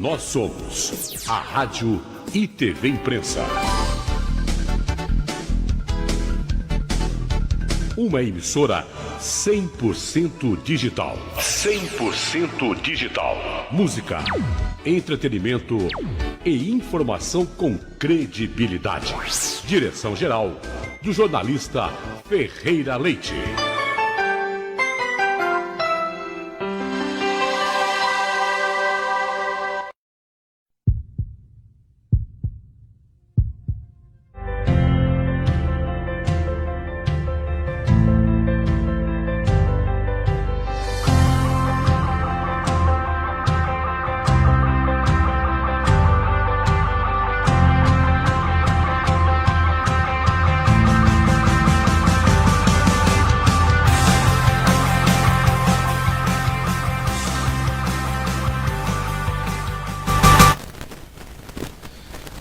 Nós somos a Rádio e TV Imprensa. Uma emissora 100% digital. 100% digital. Música, entretenimento e informação com credibilidade. Direção-geral do jornalista Ferreira Leite.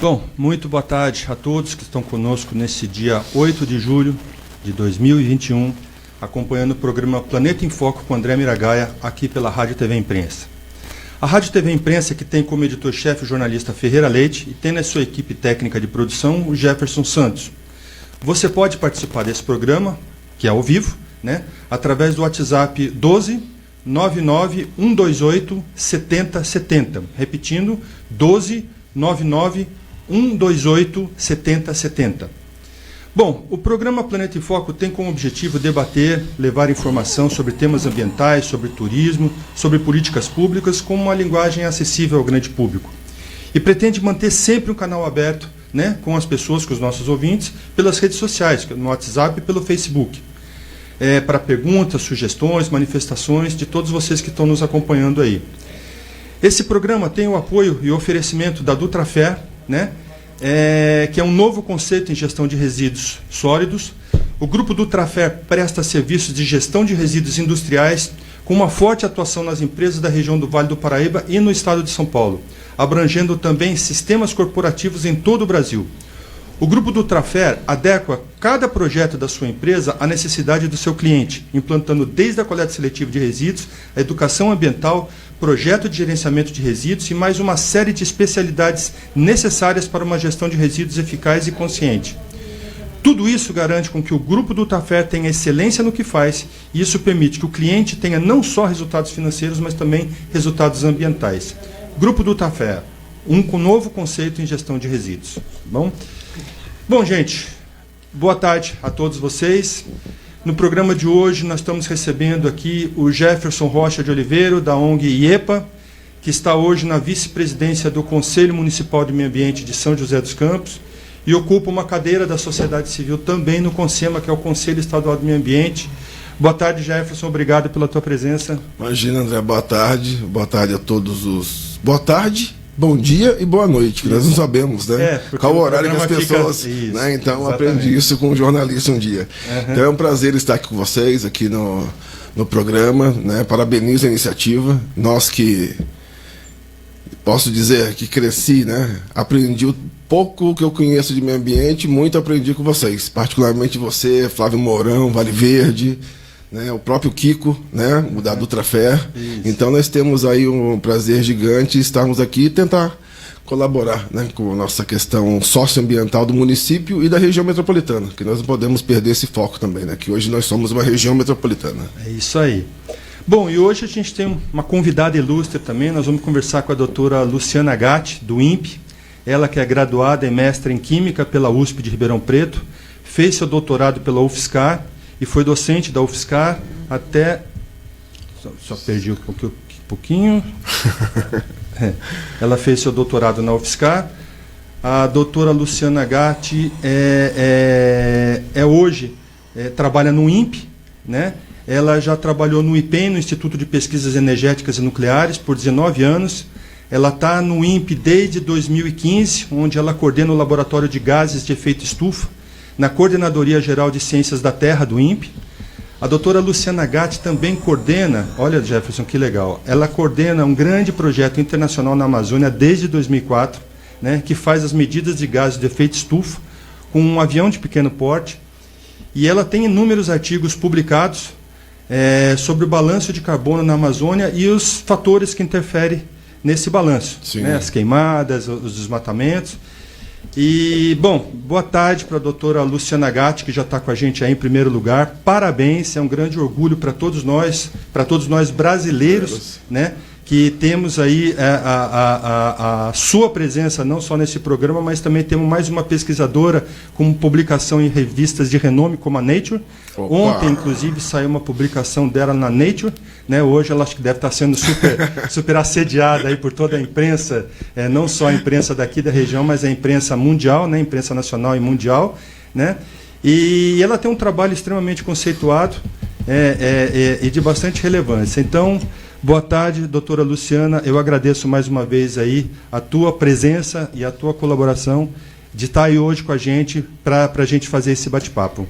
Bom, muito boa tarde a todos que estão conosco nesse dia 8 de julho de 2021, acompanhando o programa Planeta em Foco com André Miragaia, aqui pela Rádio TV Imprensa. A Rádio TV Imprensa, que tem como editor-chefe o jornalista Ferreira Leite e tem na sua equipe técnica de produção o Jefferson Santos. Você pode participar desse programa, que é ao vivo, né, através do WhatsApp 12 99 128 7070. Repetindo, 12 99 128 7070. Bom, o programa Planeta em Foco tem como objetivo debater, levar informação sobre temas ambientais, sobre turismo, sobre políticas públicas, com uma linguagem acessível ao grande público. E pretende manter sempre um canal aberto, né, com as pessoas, com os nossos ouvintes, pelas redes sociais, no WhatsApp e pelo Facebook. Para perguntas, sugestões, manifestações de todos vocês que estão nos acompanhando aí. Esse programa tem o apoio e o oferecimento da Dutrafer, né, que é um novo conceito em gestão de resíduos sólidos. O grupo Dutrafer presta serviços de gestão de resíduos industriais com uma forte atuação nas empresas da região do Vale do Paraíba e no estado de São Paulo, abrangendo também sistemas corporativos em todo o Brasil. O grupo Dutrafer adequa cada projeto da sua empresa à necessidade do seu cliente, implantando desde a coleta seletiva de resíduos, a educação ambiental, projeto de gerenciamento de resíduos e mais uma série de especialidades necessárias para uma gestão de resíduos eficaz e consciente. Tudo isso garante com que o grupo Dutrafer tenha excelência no que faz, e isso permite que o cliente tenha não só resultados financeiros, mas também resultados ambientais. Grupo Dutrafer, um novo conceito em gestão de resíduos. Bom, gente, boa tarde a todos vocês. No programa de hoje nós estamos recebendo aqui o Jefferson Rocha de Oliveira, da ONG IEPA, que está hoje na vice-presidência do Conselho Municipal de Meio Ambiente de São José dos Campos e ocupa uma cadeira da sociedade civil também no CONSEMA, que é o Conselho Estadual do Meio Ambiente. Boa tarde, Jefferson, obrigado pela tua presença. Imagina, André, boa tarde a todos os... Boa tarde, bom dia e boa noite, que nós não sabemos, né? Qual o horário que as pessoas... Fica... né? Então, exatamente. Aprendi isso com um jornalista um dia. Uhum. Então, é um prazer estar aqui com vocês, aqui no programa, né? Parabenizo a iniciativa. Nós que... Posso dizer que cresci, né? Aprendi o pouco que eu conheço de meio ambiente, muito aprendi com vocês. Particularmente você, Flávio Mourão, Vale Verde... né, o próprio Kiko, né, o da Dutrafer. Então nós temos aí um prazer gigante estarmos aqui e tentar colaborar, né, com a nossa questão socioambiental do município e da região metropolitana, que nós não podemos perder esse foco também, né, que hoje nós somos uma região metropolitana. É isso aí. Bom, e hoje a gente tem uma convidada ilustre também. Nós vamos conversar com a doutora Luciana Gatti, do INPE, ela que é graduada e mestre em Química pela USP de Ribeirão Preto, fez seu doutorado pela UFSCar, e foi docente da UFSCar até... Só perdi um pouquinho. Ela fez seu doutorado na UFSCar. A doutora Luciana Gatti hoje trabalha no INPE, né? Ela já trabalhou no IPEN, no Instituto de Pesquisas Energéticas e Nucleares, por 19 anos. Ela está no INPE desde 2015, onde ela coordena o Laboratório de Gases de Efeito Estufa, na Coordenadoria Geral de Ciências da Terra, do INPE. A doutora Luciana Gatti também coordena, olha, Jefferson, que legal, ela coordena um grande projeto internacional na Amazônia desde 2004, né, que faz as medidas de gases de efeito estufa com um avião de pequeno porte, e ela tem inúmeros artigos publicados sobre o balanço de carbono na Amazônia e os fatores que interferem nesse balanço, né? As queimadas, os desmatamentos. E, bom, boa tarde para a doutora Luciana Gatti, que já está com a gente aí em primeiro lugar. Parabéns, é um grande orgulho para todos nós brasileiros, né? Que temos aí a sua presença não só nesse programa, mas também temos mais uma pesquisadora com publicação em revistas de renome como a Nature. Opa. Ontem, inclusive, saiu uma publicação dela na Nature, né? Hoje ela acho que deve estar sendo super assediada aí por toda a imprensa, não só a imprensa daqui da região, mas a imprensa mundial, né? Imprensa nacional e mundial, né? E ela tem um trabalho extremamente conceituado e de bastante relevância. Então, boa tarde, doutora Luciana. Eu agradeço mais uma vez aí a tua presença e a tua colaboração de estar aí hoje com a gente para a gente fazer esse bate-papo.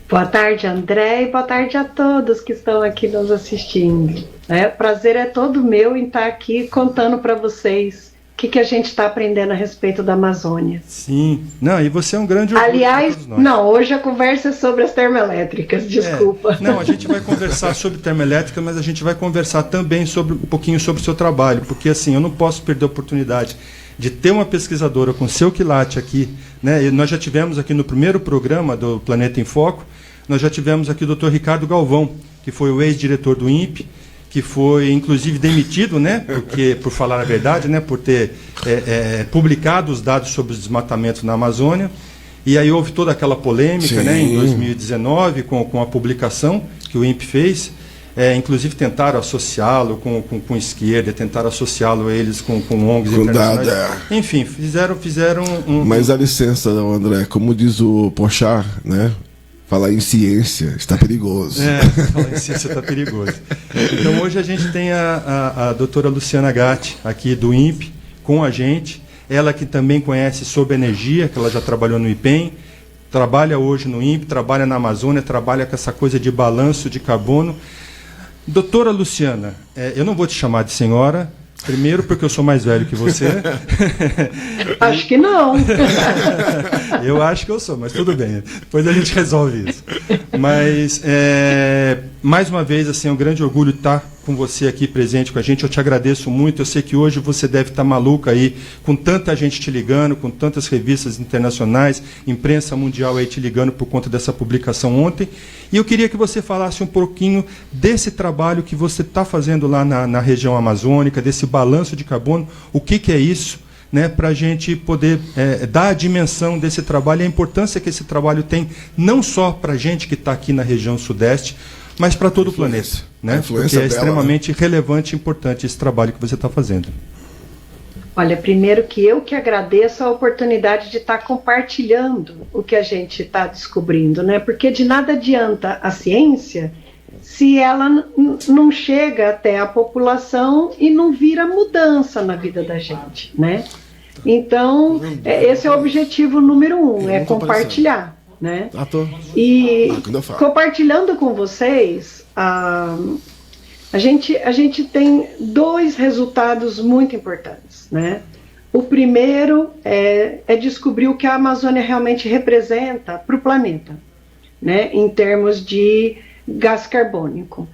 Boa tarde, André, e boa tarde a todos que estão aqui nos assistindo. O prazer é todo meu em estar aqui contando para vocês o que a gente está aprendendo a respeito da Amazônia. Sim, não, e você é um grande orgulho. Aliás, não, hoje a conversa é sobre as termoelétricas, desculpa. Não, a gente vai conversar sobre termoelétrica, mas a gente vai conversar também um pouquinho sobre o seu trabalho, porque assim, eu não posso perder a oportunidade de ter uma pesquisadora com seu quilate aqui, né? E nós já tivemos aqui no primeiro programa do Planeta em Foco, nós já tivemos aqui o Dr. Ricardo Galvão, que foi o ex-diretor do INPE, que foi, inclusive, demitido, né, por falar a verdade, né, por ter publicado os dados sobre os desmatamentos na Amazônia. E aí houve toda aquela polêmica, né, em 2019, com a publicação que o INPE fez. Inclusive tentaram associá-lo com esquerda, tentaram associá-lo eles com ONGs internacionais. Enfim, fizeram Mas dá licença, André, como diz o Porchat, né? Falar em ciência está perigoso. Falar em ciência está perigoso. Então hoje a gente tem a doutora Luciana Gatti aqui do INPE com a gente. Ela que também conhece sobre energia, que ela já trabalhou no IPEM, trabalha hoje no INPE, trabalha na Amazônia, trabalha com essa coisa de balanço de carbono. Doutora Luciana, eu não vou te chamar de senhora, primeiro porque eu sou mais velho que você. Acho que não. Eu acho que eu sou, mas tudo bem. Depois a gente resolve isso. Mas, mais uma vez, assim, é um grande orgulho estar com você aqui presente com a gente. Eu te agradeço muito. Eu sei que hoje você deve estar maluca aí, com tanta gente te ligando, com tantas revistas internacionais, imprensa mundial aí te ligando por conta dessa publicação ontem. E eu queria que você falasse um pouquinho desse trabalho que você está fazendo lá na região amazônica, desse balanço de carbono. O que é isso? Né, para a gente poder dar a dimensão desse trabalho e a importância que esse trabalho tem, não só para a gente que está aqui na região sudeste, mas para todo o planeta. Né? Porque é extremamente relevante e importante esse trabalho que você está fazendo. Olha, primeiro que eu que agradeço a oportunidade de estar compartilhando o que a gente está descobrindo, né? Porque de nada adianta a ciência se ela não chega até a população e não vira mudança na vida da gente, né? Então, esse é o objetivo número 1, é compartilhar, né? E compartilhando com vocês, a gente tem 2 resultados muito importantes, né? O primeiro é descobrir o que a Amazônia realmente representa para o planeta, né? Em termos de gás carbônico.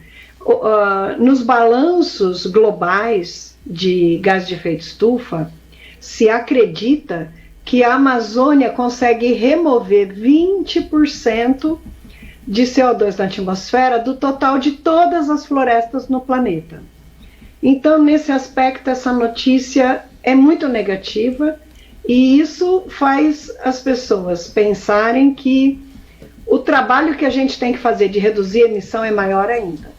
Nos balanços globais de gás de efeito estufa, se acredita que a Amazônia consegue remover 20% de CO2 na atmosfera do total de todas as florestas no planeta. Então, nesse aspecto, essa notícia é muito negativa e isso faz as pessoas pensarem que o trabalho que a gente tem que fazer de reduzir a emissão é maior ainda.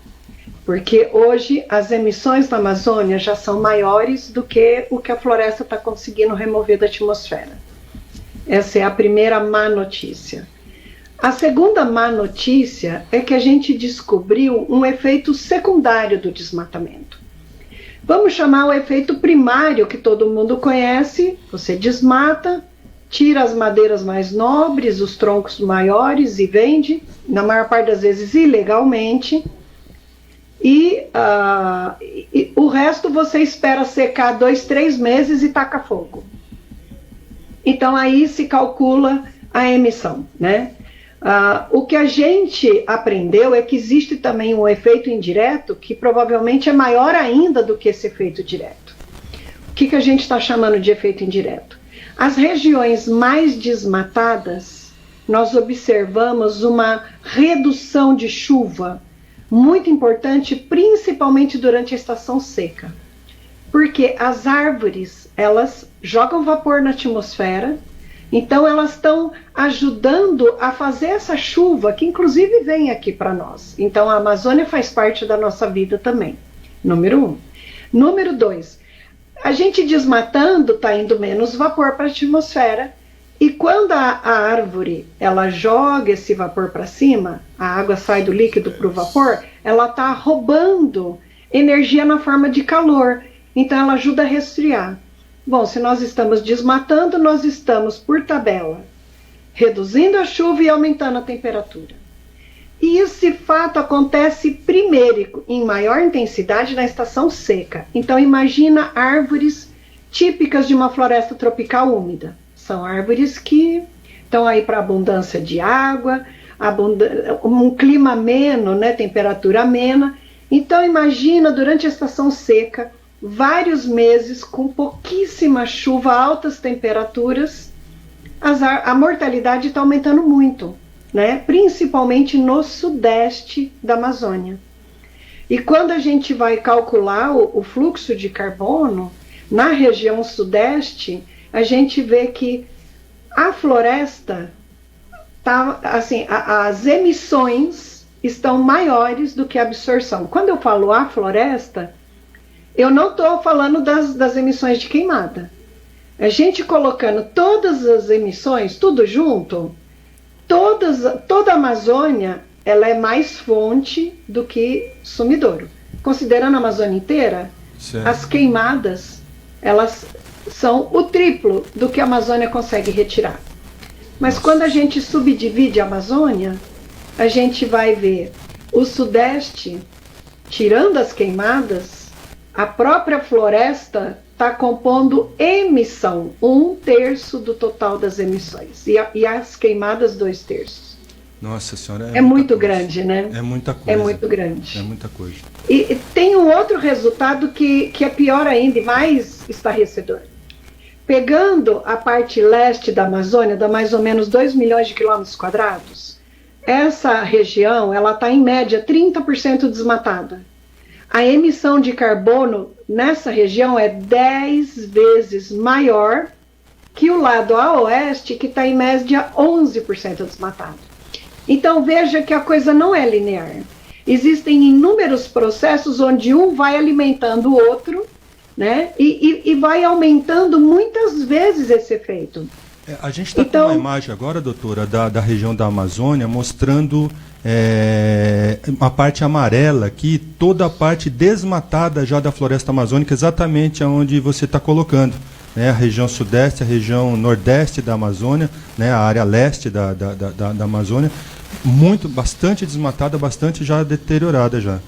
Porque hoje as emissões na Amazônia já são maiores do que o que a floresta está conseguindo remover da atmosfera. Essa é a primeira má notícia. A segunda má notícia é que a gente descobriu um efeito secundário do desmatamento. Vamos chamar o efeito primário que todo mundo conhece. Você desmata, tira as madeiras mais nobres, os troncos maiores e vende, na maior parte das vezes ilegalmente. E o resto você espera secar 2, 3 meses e taca fogo. Então aí se calcula a emissão, né? O que a gente aprendeu é que existe também um efeito indireto que provavelmente é maior ainda do que esse efeito direto. O que a gente está chamando de efeito indireto? As regiões mais desmatadas, nós observamos uma redução de chuva muito importante, principalmente durante a estação seca. Porque as árvores, elas jogam vapor na atmosfera, então elas estão ajudando a fazer essa chuva, que inclusive vem aqui para nós. Então a Amazônia faz parte da nossa vida também, número 1. Número 2, a gente desmatando está indo menos vapor para a atmosfera, e quando a árvore ela joga esse vapor para cima, a água sai do líquido para o vapor, ela está roubando energia na forma de calor, então ela ajuda a resfriar. Bom, se nós estamos desmatando, nós estamos, por tabela, reduzindo a chuva e aumentando a temperatura. E esse fato acontece primeiro, em maior intensidade, na estação seca. Então imagina árvores típicas de uma floresta tropical úmida. São árvores que estão aí para abundância de água, um clima ameno, né, temperatura amena. Então imagina, durante a estação seca, vários meses com pouquíssima chuva, altas temperaturas, a mortalidade está aumentando muito, né? Principalmente no sudeste da Amazônia. E quando a gente vai calcular o fluxo de carbono, na região sudeste, a gente vê que a floresta, assim, as emissões estão maiores do que a absorção. Quando eu falo a floresta, eu não estou falando das emissões de queimada. A gente colocando todas as emissões, tudo junto, toda a Amazônia, ela é mais fonte do que sumidouro. Considerando a Amazônia inteira, certo, as queimadas, elas são o triplo do que a Amazônia consegue retirar. Mas quando a gente subdivide a Amazônia, a gente vai ver o sudeste, tirando as queimadas, a própria floresta está compondo emissão, 1/3 do total das emissões, e as queimadas 2/3. Nossa senhora, é muito grande, né? É muita coisa. É muito grande. É muita coisa. E tem um outro resultado que é pior ainda e mais estarrecedor. Pegando a parte leste da Amazônia, dá mais ou menos 2 milhões de quilômetros quadrados, essa região ela está em média 30% desmatada. A emissão de carbono nessa região é 10 vezes maior que o lado a oeste, que está em média 11% desmatado. Então veja que a coisa não é linear. Existem inúmeros processos onde um vai alimentando o outro, né? E vai aumentando muitas vezes esse efeito. A gente está com uma imagem agora, doutora, da região da Amazônia, mostrando uma parte amarela aqui, toda a parte desmatada já da floresta amazônica, exatamente onde você está colocando, né? A região sudeste, a região nordeste da Amazônia, né? A área leste da Amazônia, bastante desmatada, bastante já deteriorada já.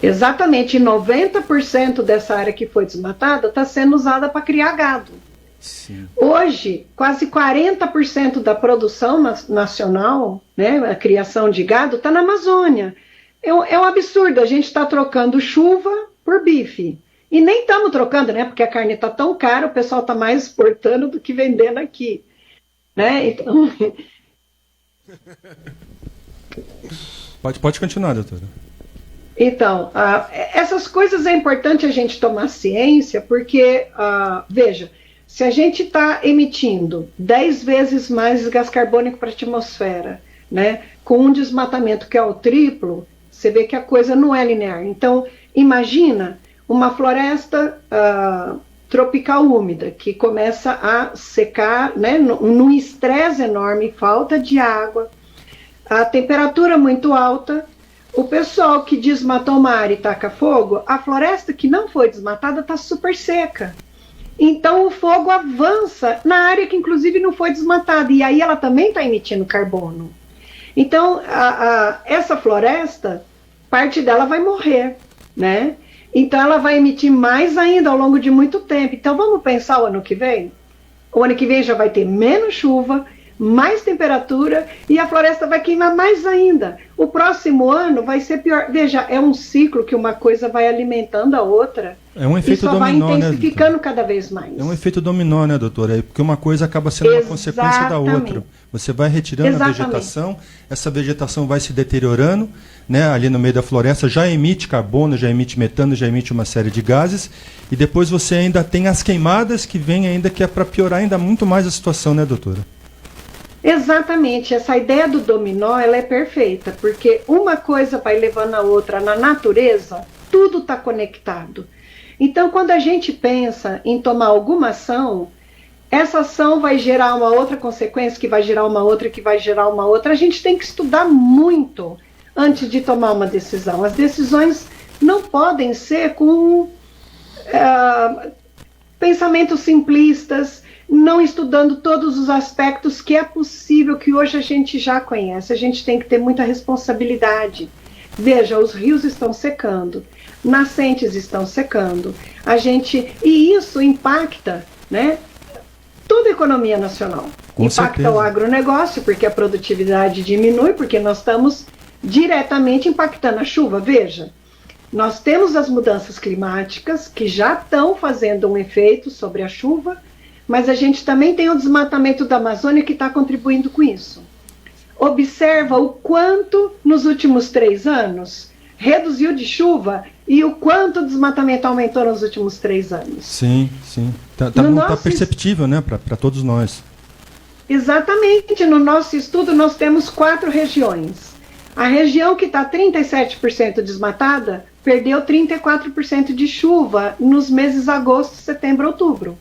Exatamente, 90% dessa área que foi desmatada está sendo usada para criar gado. Sim. Hoje, quase 40% da produção nacional, né, a criação de gado, está na Amazônia. É um absurdo, a gente está trocando chuva por bife. E nem estamos trocando, né, porque a carne está tão cara, o pessoal está mais exportando do que vendendo aqui. Né? Então... Pode continuar, doutora. Então, essas coisas é importante a gente tomar ciência, porque, veja, se a gente está emitindo 10 vezes mais gás carbônico para a atmosfera, né, com um desmatamento que é o triplo, você vê que a coisa não é linear. Então, imagina uma floresta tropical úmida, que começa a secar, né, num estresse enorme, falta de água, a temperatura muito alta. O pessoal que desmatou uma área e taca fogo, a floresta que não foi desmatada está super seca. Então o fogo avança na área que inclusive não foi desmatada, e aí ela também está emitindo carbono. Então essa floresta, parte dela vai morrer, né? Então ela vai emitir mais ainda ao longo de muito tempo. Então vamos pensar o ano que vem? O ano que vem já vai ter menos chuva, mais temperatura e a floresta vai queimar mais ainda. O próximo ano vai ser pior. Veja, é um ciclo que uma coisa vai alimentando a outra. É um efeito e só dominó, vai intensificando, né, cada vez mais. É um efeito dominó, né, doutora? Porque uma coisa acaba sendo uma consequência da outra. Você vai retirando a vegetação, essa vegetação vai se deteriorando, né, ali no meio da floresta, já emite carbono, já emite metano, já emite uma série de gases, e depois você ainda tem as queimadas que vêm ainda, que é para piorar ainda muito mais a situação, né, doutora? Exatamente, essa ideia do dominó, ela é perfeita, porque uma coisa vai levando a outra na natureza, tudo está conectado. Então, quando a gente pensa em tomar alguma ação, essa ação vai gerar uma outra consequência, que vai gerar uma outra, que vai gerar uma outra. A gente tem que estudar muito antes de tomar uma decisão. As decisões não podem ser com pensamentos simplistas, não estudando todos os aspectos que é possível, que hoje a gente já conhece. A gente tem que ter muita responsabilidade. Veja, os rios estão secando, nascentes estão secando, e isso impacta, né, toda a economia nacional. Impacta o agronegócio, porque a produtividade diminui, porque nós estamos diretamente impactando a chuva. Veja, nós temos as mudanças climáticas que já estão fazendo um efeito sobre a chuva, mas a gente também tem o desmatamento da Amazônia que está contribuindo com isso. Observa o quanto nos últimos 3 anos reduziu de chuva e o quanto o desmatamento aumentou nos últimos 3 anos. Sim, sim. Tá perceptível, né, para todos nós. Exatamente. No nosso estudo nós temos 4 regiões. A região que está 37% desmatada perdeu 34% de chuva nos meses agosto, setembro, outubro.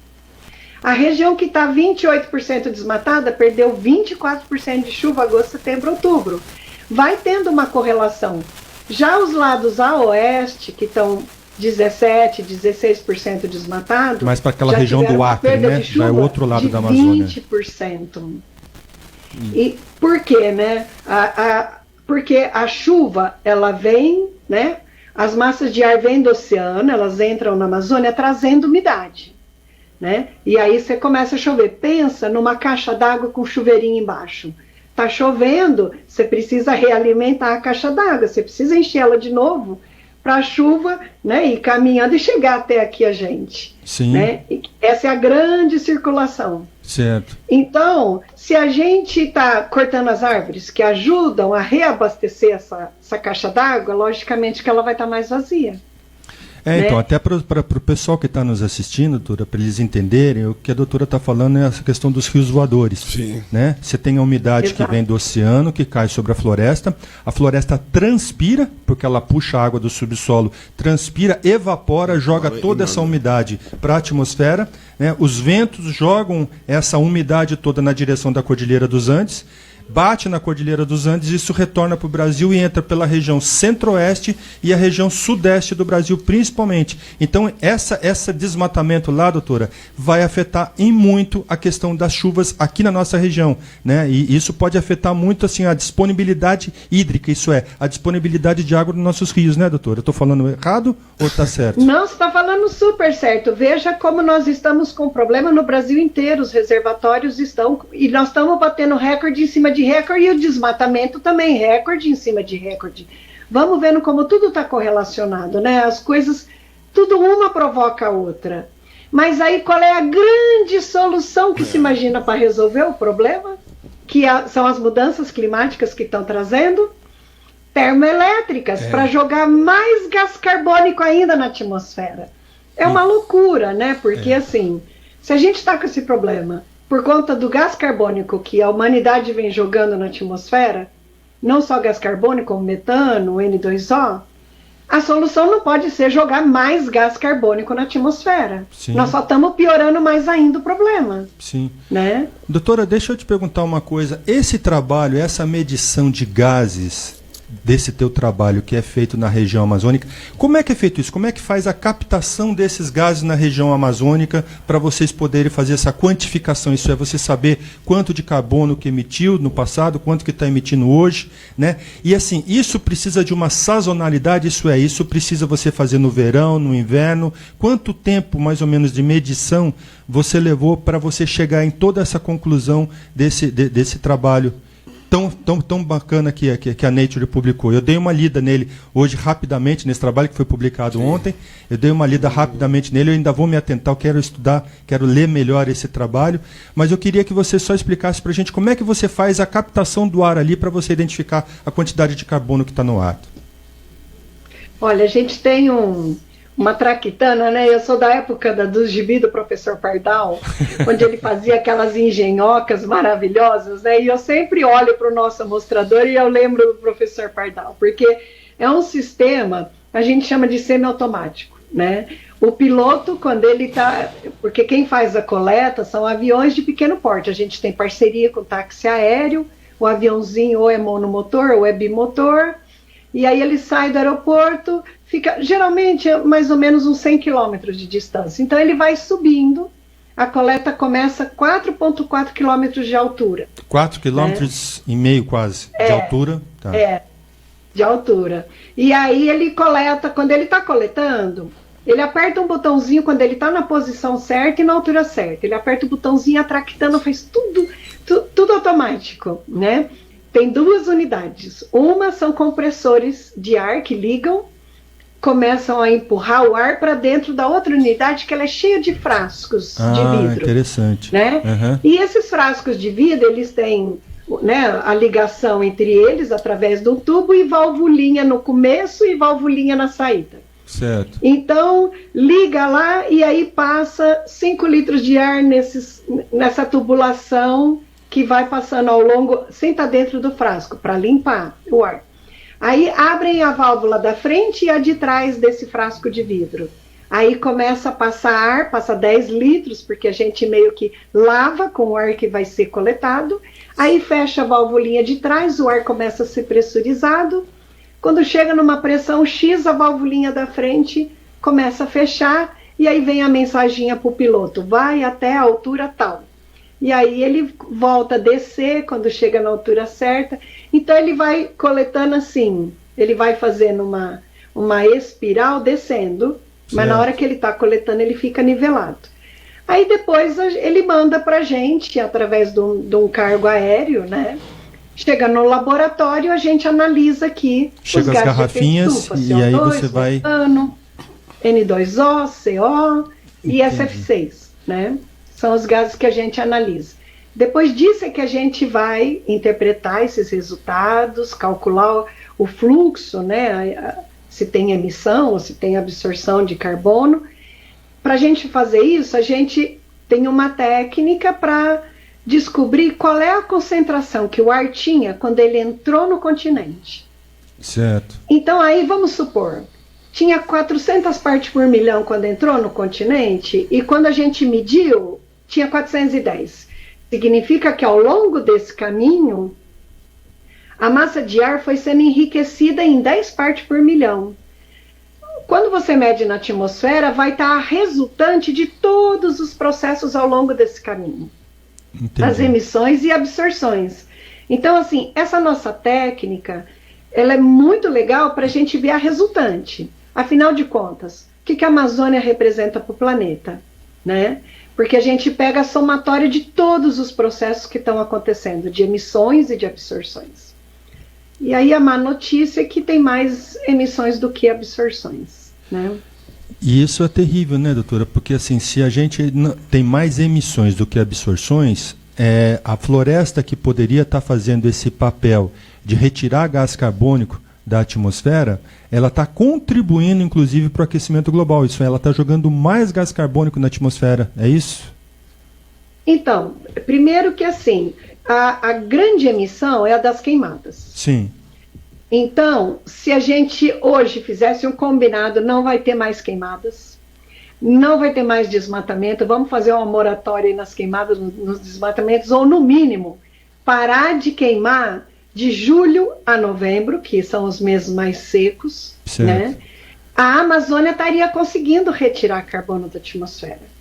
A região que está 28% desmatada perdeu 24% de chuva agosto, setembro, outubro. Vai tendo uma correlação. Já os lados a oeste, que estão 17%, 16% desmatados... Mas para aquela região do Acre, né? Vai o outro lado da Amazônia. 20%. E por quê, né? Porque a chuva, ela vem, né? As massas de ar vêm do oceano, elas entram na Amazônia trazendo umidade. Né? E aí você começa a chover. Pensa numa caixa d'água com chuveirinho embaixo. Está chovendo, você precisa realimentar a caixa d'água, você precisa encher ela de novo para a chuva, né, ir caminhando e chegar até aqui a gente. Sim. Né? E essa é a grande circulação. Certo. Então, se a gente está cortando as árvores que ajudam a reabastecer essa caixa d'água, logicamente que ela vai estar mais vazia. Né? Então, até para o pessoal que está nos assistindo, doutora, para eles entenderem, o que a doutora está falando é essa questão dos rios voadores. Sim. Né? Você tem a umidade Exato. que vem do oceano, que cai sobre a floresta transpira, porque ela puxa a água do subsolo, transpira, evapora, joga toda essa umidade para a atmosfera, né? Os ventos jogam essa umidade toda na direção da Cordilheira dos Andes, bate na Cordilheira dos Andes, isso retorna para o Brasil e entra pela região centro-oeste e a região sudeste do Brasil, principalmente. Então, esse desmatamento lá, doutora, vai afetar em muito a questão das chuvas aqui na nossa região, né? E isso pode afetar muito, assim, a disponibilidade hídrica, isso é, a disponibilidade de água nos nossos rios, né, doutora? Eu estou falando errado ou está certo? Não, você está falando super certo. Veja como nós estamos com problema no Brasil inteiro, os reservatórios estão, e nós estamos batendo recorde em cima de recorde, e o desmatamento também, recorde em cima de recorde. Vamos vendo como tudo está correlacionado, né? As coisas, tudo uma provoca a outra. Mas aí qual é a grande solução que se imagina para resolver o problema? Que são as mudanças climáticas que estão trazendo termoelétricas, para jogar mais gás carbônico ainda na atmosfera. É uma loucura, né? Porque assim, se a gente está com esse problema por conta do gás carbônico que a humanidade vem jogando na atmosfera, não só gás carbônico, como metano, N2O, a solução não pode ser jogar mais gás carbônico na atmosfera. Sim. Nós só estamos piorando mais ainda o problema. Sim. Né? Doutora, deixa eu te perguntar uma coisa. Esse trabalho, essa medição de gases, desse teu trabalho que é feito na região amazônica, como é que é feito isso? Como é que faz a captação desses gases na região amazônica para vocês poderem fazer essa quantificação? Isso é, você saber quanto de carbono que emitiu no passado, quanto que está emitindo hoje, né? E assim, isso precisa de uma sazonalidade, isso precisa você fazer no verão, no inverno. Quanto tempo, mais ou menos, de medição você levou para você chegar em toda essa conclusão desse trabalho tão bacana que a Nature publicou? Eu dei uma lida nele hoje rapidamente, nesse trabalho que foi publicado ontem. Eu dei uma lida rapidamente nele, eu ainda vou me atentar, eu quero estudar, quero ler melhor esse trabalho, mas eu queria que você só explicasse para a gente como é que você faz a captação do ar ali para você identificar a quantidade de carbono que está no ar. Olha, a gente tem uma traquitana, né? Eu sou da época do gibi do professor Pardal, onde ele fazia aquelas engenhocas maravilhosas, né? E eu sempre olho para o nosso amostrador e eu lembro do professor Pardal, porque é um sistema, a gente chama de semiautomático, né? O piloto, quando ele está... Porque quem faz a coleta são aviões de pequeno porte. A gente tem parceria com o táxi aéreo, o aviãozinho ou é monomotor ou é bimotor, e aí ele sai do aeroporto, fica geralmente mais ou menos uns 100 quilômetros de distância. Então ele vai subindo, a coleta começa a 4,4 quilômetros de altura. 4,5 quilômetros e meio quase de altura? Tá. De altura. E aí ele coleta, quando ele está coletando, ele aperta um botãozinho quando ele está na posição certa e na altura certa. Ele aperta o botãozinho, a traquitana faz tudo automático, né? Tem duas unidades. Uma são compressores de ar que ligam, começam a empurrar o ar para dentro da outra unidade, que ela é cheia de frascos de vidro. Interessante. Né? Uhum. E esses frascos de vidro, eles têm, né, a ligação entre eles através do tubo e valvulinha no começo e valvulinha na saída. Certo. Então, liga lá e aí passa 5 litros de ar nessa tubulação que vai passando ao longo, sem estar dentro do frasco, para limpar o ar. Aí abrem a válvula da frente e a de trás desse frasco de vidro. Aí começa a passar ar, passa 10 litros, porque a gente meio que lava com o ar que vai ser coletado. Aí fecha a valvulinha de trás, o ar começa a ser pressurizado. Quando chega numa pressão X, a valvulinha da frente começa a fechar, e aí vem a mensaginha para o piloto, vai até a altura tal. E aí ele volta a descer quando chega na altura certa. Então ele vai coletando assim, ele vai fazendo uma espiral descendo, mas na hora que ele está coletando ele fica nivelado. Aí depois ele manda para a gente, através de um cargo aéreo, né? Chega no laboratório, a gente analisa aqui chega os gases as garrafinhas de estufa, CO2, e aí você vai... metano, N2O, CO e SF6, né? São os gases que a gente analisa. Depois disso é que a gente vai interpretar esses resultados, calcular o fluxo, né, se tem emissão ou se tem absorção de carbono. Para a gente fazer isso, a gente tem uma técnica para descobrir qual é a concentração que o ar tinha quando ele entrou no continente. Certo. Então aí vamos supor, tinha 400 partes por milhão quando entrou no continente e quando a gente mediu, tinha 410. Significa que ao longo desse caminho, a massa de ar foi sendo enriquecida em 10 partes por milhão. Quando você mede na atmosfera, vai estar a resultante de todos os processos ao longo desse caminho. Entendi. As emissões e absorções. Então, assim, essa nossa técnica, ela é muito legal para a gente ver a resultante. Afinal de contas, o que a Amazônia representa para o planeta, né? Porque a gente pega a somatória de todos os processos que estão acontecendo, de emissões e de absorções. E aí a má notícia é que tem mais emissões do que absorções, né? E isso é terrível, né, doutora? Porque assim, se a gente tem mais emissões do que absorções, a floresta que poderia estar fazendo esse papel de retirar gás carbônico da atmosfera, ela está contribuindo, inclusive, para o aquecimento global. Isso, ela está jogando mais gás carbônico na atmosfera, é isso? Então, primeiro que assim, a grande emissão é a das queimadas. Sim. Então, se a gente hoje fizesse um combinado, não vai ter mais queimadas, não vai ter mais desmatamento, vamos fazer uma moratória nas queimadas, nos desmatamentos, ou no mínimo, parar de queimar de julho a novembro, que são os meses mais secos, né, a Amazônia estaria conseguindo retirar carbono da atmosfera.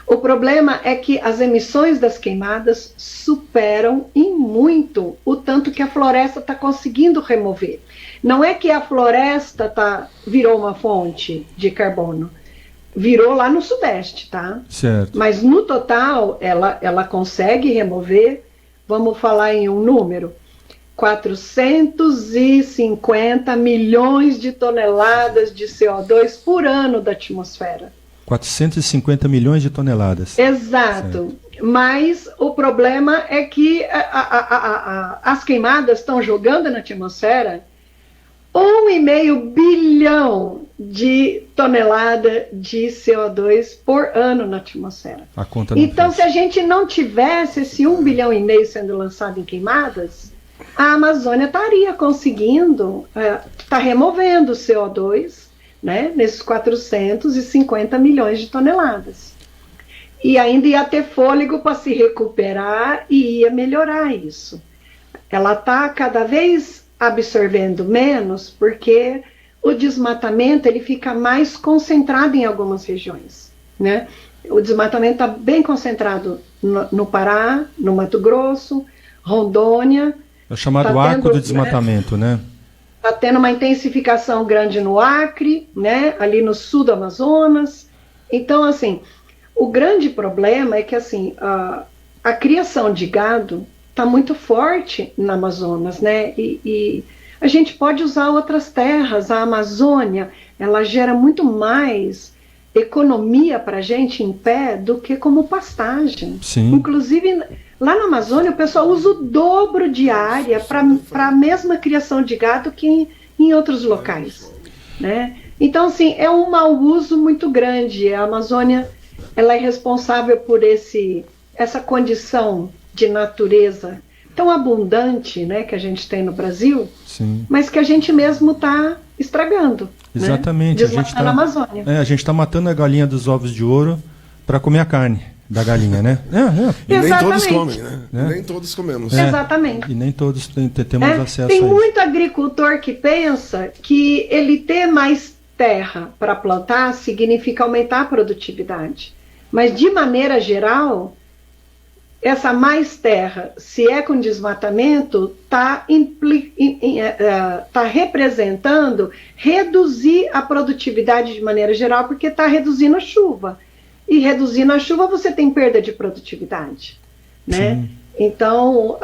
O problema é que as emissões das queimadas superam em muito o tanto que a floresta está conseguindo remover. Não é que a floresta virou uma fonte de carbono, virou lá no Sudeste, tá? Certo. Mas no total ela consegue remover, vamos falar em um número, 450 milhões de toneladas de CO2 por ano da atmosfera. 450 milhões de toneladas. Exato. Certo. Mas o problema é que as queimadas estão jogando na atmosfera 1,5 bilhão de tonelada de CO2 por ano na atmosfera. A conta não então, fez. Se a gente não tivesse esse 1,5 bilhão sendo lançado em queimadas, a Amazônia estaria conseguindo, está removendo o CO2, né, nesses 450 milhões de toneladas. E ainda ia ter fôlego para se recuperar e ia melhorar isso. Ela está cada vez absorvendo menos porque o desmatamento ele fica mais concentrado em algumas regiões, né? O desmatamento está bem concentrado no Pará, no Mato Grosso, Rondônia. É o chamado arco do desmatamento, né? Está tendo uma intensificação grande no Acre, né? Ali no sul do Amazonas. Então, assim, o grande problema é que assim, a criação de gado está muito forte na Amazonas, né? E a gente pode usar outras terras. A Amazônia, ela gera muito mais economia para a gente em pé do que como pastagem. Sim. Inclusive, lá na Amazônia, o pessoal usa o dobro de área para a mesma criação de gado que em outros locais, né? Então, assim, é um mau uso muito grande. A Amazônia, ela é responsável por essa condição de natureza tão abundante, né, que a gente tem no Brasil, sim, mas que a gente mesmo está estragando. Exatamente. Né? Desmatando a Amazônia. A gente está matando a galinha dos ovos de ouro para comer a carne da galinha, né? E nem todos comem, né? Nem todos comemos. Exatamente. E nem todos temos acesso tem a isso. Tem muito agricultor que pensa que ele ter mais terra para plantar significa aumentar a produtividade. Mas, de maneira geral, essa mais terra, se é com desmatamento, está representando reduzir a produtividade de maneira geral, porque está reduzindo a chuva. E reduzindo a chuva, você tem perda de produtividade, né? Sim. Então,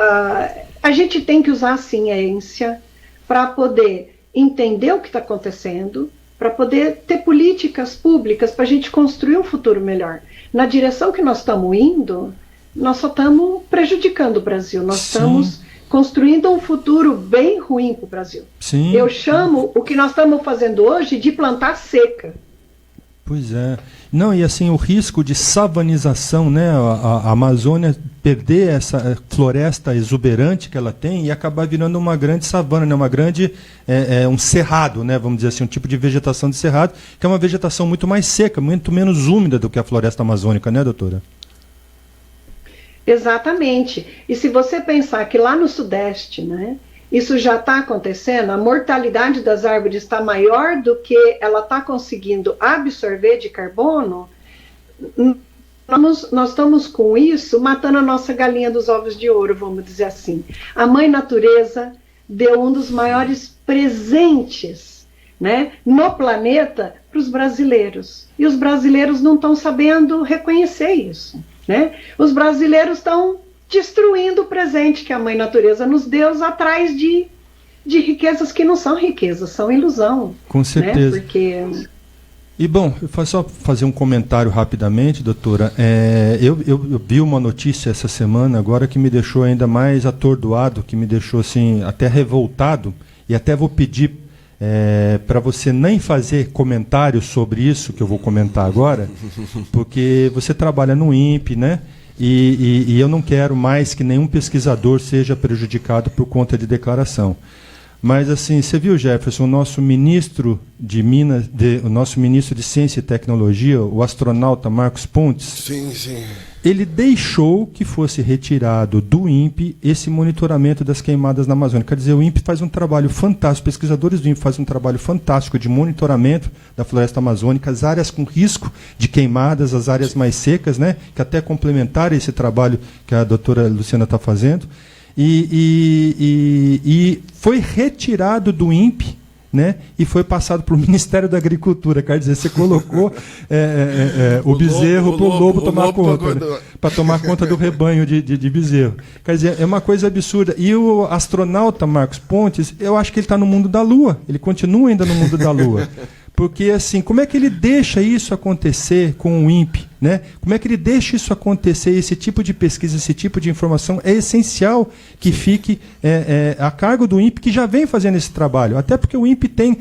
a gente tem que usar a ciência para poder entender o que está acontecendo, para poder ter políticas públicas para a gente construir um futuro melhor. Na direção que nós estamos indo, nós só estamos prejudicando o Brasil. Nós estamos construindo um futuro bem ruim para o Brasil. Sim. Eu chamo o que nós estamos fazendo hoje de plantar seca. Pois é. Não, e assim, o risco de savanização, né? A Amazônia perder essa floresta exuberante que ela tem e acabar virando uma grande savana, né? Uma grande, um cerrado, né? Vamos dizer assim, um tipo de vegetação de cerrado, que é uma vegetação muito mais seca, muito menos úmida do que a floresta amazônica, né, doutora? Exatamente. E se você pensar que lá no Sudeste, né, isso já está acontecendo, a mortalidade das árvores está maior do que ela está conseguindo absorver de carbono, nós estamos com isso matando a nossa galinha dos ovos de ouro, vamos dizer assim. A Mãe Natureza deu um dos maiores presentes, né, no planeta para os brasileiros. E os brasileiros não estão sabendo reconhecer isso. Né? Os brasileiros estão destruindo o presente que a Mãe Natureza nos deu atrás de riquezas que não são riquezas, são ilusão. Com certeza. Né? Porque... E bom, eu faço só fazer um comentário rapidamente, doutora. Eu vi uma notícia essa semana agora que me deixou ainda mais atordoado, que me deixou assim até revoltado, e até vou pedir para você nem fazer comentários sobre isso que eu vou comentar agora, porque você trabalha no INPE, né? E eu não quero mais que nenhum pesquisador seja prejudicado por conta de declaração. Mas assim, você viu, Jefferson, o nosso ministro de Ciência e Tecnologia, o astronauta Marcos Pontes, sim, ele deixou que fosse retirado do INPE esse monitoramento das queimadas na Amazônia. Quer dizer, o INPE faz um trabalho fantástico, os pesquisadores do INPE fazem um trabalho fantástico de monitoramento da floresta amazônica, as áreas com risco de queimadas, as áreas mais secas, né, que até complementaram esse trabalho que a doutora Luciana está fazendo. E foi retirado do INPE, né, e foi passado para o Ministério da Agricultura. Quer dizer, você colocou o bezerro para o lobo tomar conta, né, para tomar conta do rebanho de bezerro. Quer dizer, é uma coisa absurda. E o astronauta Marcos Pontes, eu acho que ele está no mundo da Lua. Ele continua ainda no mundo da Lua. Porque, assim, como é que ele deixa isso acontecer com o INPE? Né? Como é que ele deixa isso acontecer? Esse tipo de pesquisa, esse tipo de informação é essencial que fique a cargo do INPE, que já vem fazendo esse trabalho. Até porque o INPE tem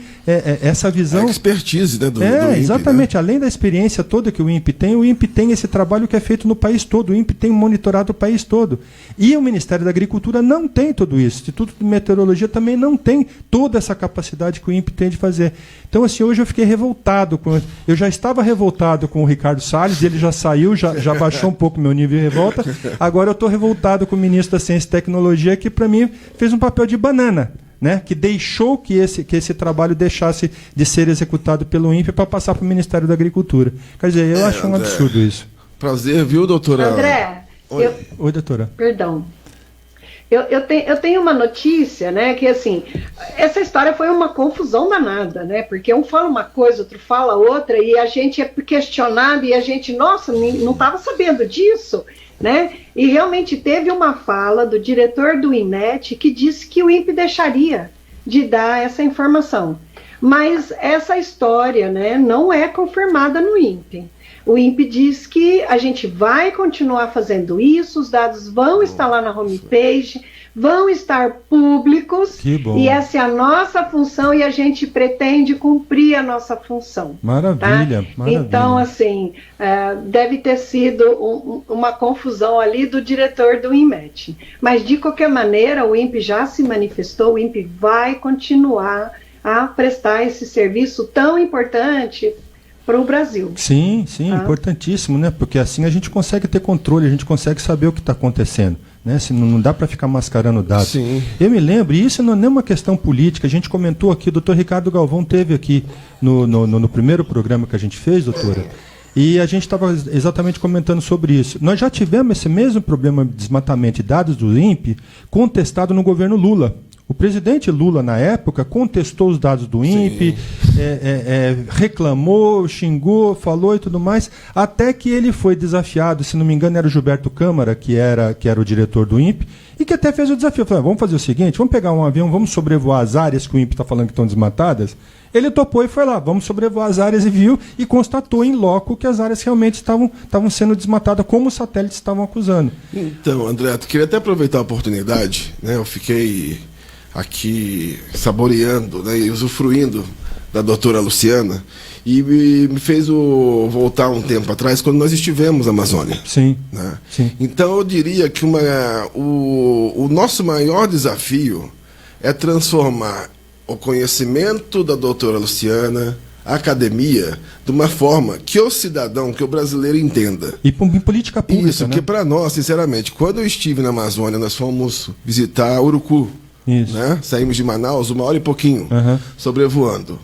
essa visão... A expertise, né, do INPE, exatamente. Né? Além da experiência toda que o INPE tem esse trabalho que é feito no país todo. O INPE tem monitorado o país todo. E o Ministério da Agricultura não tem tudo isso. O Instituto de Meteorologia também não tem toda essa capacidade que o INPE tem de fazer. Então, assim, hoje eu fiquei revoltado. Eu já estava revoltado com o Ricardo Salles, ele já saiu, já baixou um pouco meu nível de revolta. Agora eu estou revoltado com o ministro da Ciência e Tecnologia, que para mim fez um papel de banana, né? Que deixou que esse trabalho deixasse de ser executado pelo INPE para passar para o Ministério da Agricultura. Quer dizer, eu acho um absurdo isso. Prazer, viu, doutora? André, Oi, doutora. Perdão. Eu tenho uma notícia, né, que assim, essa história foi uma confusão danada, né, porque um fala uma coisa, outro fala outra, e a gente é questionado, e a gente, nossa, não estava sabendo disso, né, e realmente teve uma fala do diretor do INMET que disse que o INPE deixaria de dar essa informação, mas essa história, né, não é confirmada no INPE. O INPE diz que a gente vai continuar fazendo isso, os dados vão estar lá na homepage, vão estar públicos, que bom. E essa é a nossa função e a gente pretende cumprir a nossa função. Maravilha, tá? maravilha. Então, assim, deve ter sido uma confusão ali do diretor do INMET. Mas, de qualquer maneira, o INPE já se manifestou, o INPE vai continuar a prestar esse serviço tão importante para o Brasil. Sim, importantíssimo, né? Porque assim a gente consegue ter controle, a gente consegue saber o que está acontecendo, né? Se não dá para ficar mascarando dados. Sim. Eu me lembro, e isso não é nem uma questão política, a gente comentou aqui, o doutor Ricardo Galvão teve aqui no primeiro programa que a gente fez, doutora, e a gente estava exatamente comentando sobre isso. Nós já tivemos esse mesmo problema de desmatamento de dados do INPE contestado no governo Lula. O presidente Lula, na época, contestou os dados do INPE, reclamou, xingou, falou e tudo mais, até que ele foi desafiado, se não me engano era o Gilberto Câmara, que era o diretor do INPE, e que até fez o desafio. Falou, vamos fazer o seguinte, vamos pegar um avião, vamos sobrevoar as áreas que o INPE está falando que estão desmatadas. Ele topou e foi lá, vamos sobrevoar as áreas e viu, e constatou em loco que as áreas realmente estavam sendo desmatadas, como os satélites estavam acusando. Então, André, eu queria até aproveitar a oportunidade, né? Eu fiquei aqui saboreando, né, e usufruindo da doutora Luciana, e me fez voltar um tempo atrás, quando nós estivemos na Amazônia. Sim. Né? Sim. Então eu diria que o nosso maior desafio é transformar o conhecimento da doutora Luciana, a academia, de uma forma que o cidadão, que o brasileiro entenda. E em política pública, isso, né? que para nós, sinceramente, quando eu estive na Amazônia, nós fomos visitar Urucu. Isso. Né? Saímos de Manaus 1 hora e pouquinho, sobrevoando.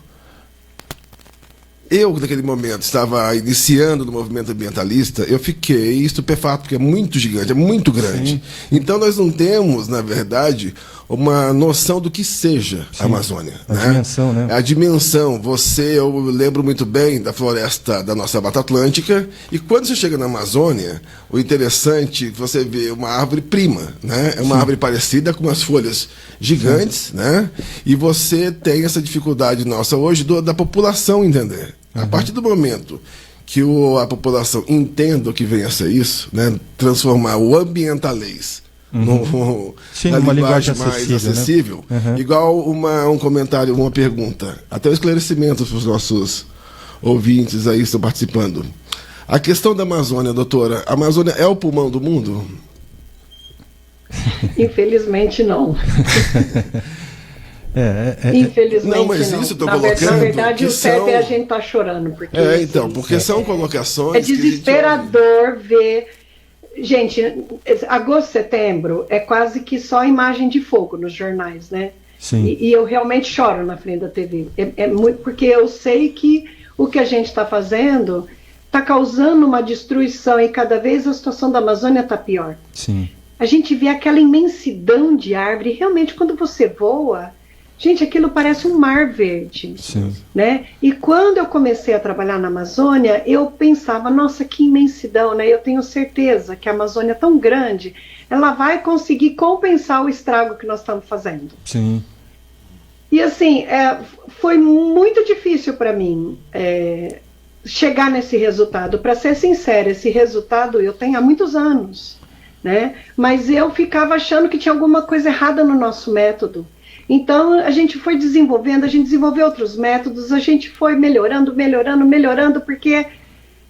Eu, naquele momento, estava iniciando no movimento ambientalista, eu fiquei estupefato, porque é muito gigante, é muito grande. Sim. Então nós não temos, na verdade, uma noção do que seja a Amazônia. A dimensão, né? A dimensão. Eu lembro muito bem da floresta da nossa Mata Atlântica, e quando você chega na Amazônia, o interessante é que você vê uma árvore prima, né? É uma árvore parecida, com umas folhas gigantes, né? E você tem essa dificuldade nossa hoje da população entender. A partir do momento que a população entenda o que vem a ser isso, né? Transformar o ambientalês numa linguagem mais acessível, né? Igual um comentário, uma pergunta, até o esclarecimento para os nossos ouvintes aí que estão participando. A questão da Amazônia, doutora, a Amazônia é o pulmão do mundo? Infelizmente não. Infelizmente não. Mas isso eu estou colocando. Na verdade, o CEP a gente está chorando. Porque, porque são colocações. É desesperador ver. Gente, agosto, setembro é quase que só imagem de fogo nos jornais, né? Sim. E eu realmente choro na frente da TV. É muito, porque eu sei que o que a gente está fazendo está causando uma destruição e cada vez a situação da Amazônia está pior. Sim. A gente vê aquela imensidão de árvore, e realmente quando você voa, gente, aquilo parece um mar verde. Sim. Né? E quando eu comecei a trabalhar na Amazônia, eu pensava, nossa, que imensidão, né? Eu tenho certeza que a Amazônia é tão grande, ela vai conseguir compensar o estrago que nós estamos fazendo. Sim. E assim, foi muito difícil para mim chegar nesse resultado. Para ser sincera, esse resultado eu tenho há muitos anos, né? Mas eu ficava achando que tinha alguma coisa errada no nosso método. Então a gente foi desenvolvendo, a gente desenvolveu outros métodos, a gente foi melhorando, porque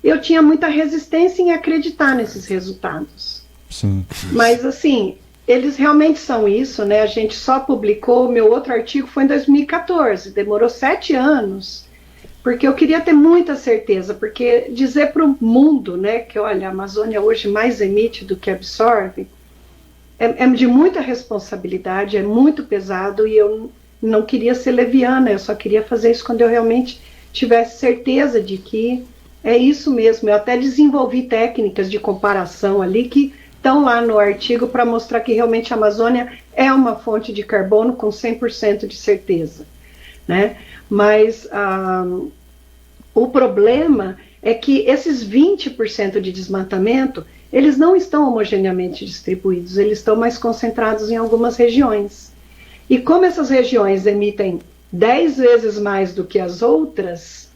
eu tinha muita resistência em acreditar nesses resultados. Sim. Mas assim, eles realmente são isso, né? A gente só publicou, meu outro artigo foi em 2014, demorou 7 anos, porque eu queria ter muita certeza, porque dizer para o mundo, né, que olha, a Amazônia hoje mais emite do que absorve, é de muita responsabilidade, é muito pesado, e eu não queria ser leviana, eu só queria fazer isso quando eu realmente tivesse certeza de que é isso mesmo. Eu até desenvolvi técnicas de comparação ali que estão lá no artigo para mostrar que realmente a Amazônia é uma fonte de carbono com 100% de certeza, né? Mas o problema é que esses 20% de desmatamento, eles não estão homogeneamente distribuídos, eles estão mais concentrados em algumas regiões. E como essas regiões emitem 10 vezes mais do que as outras,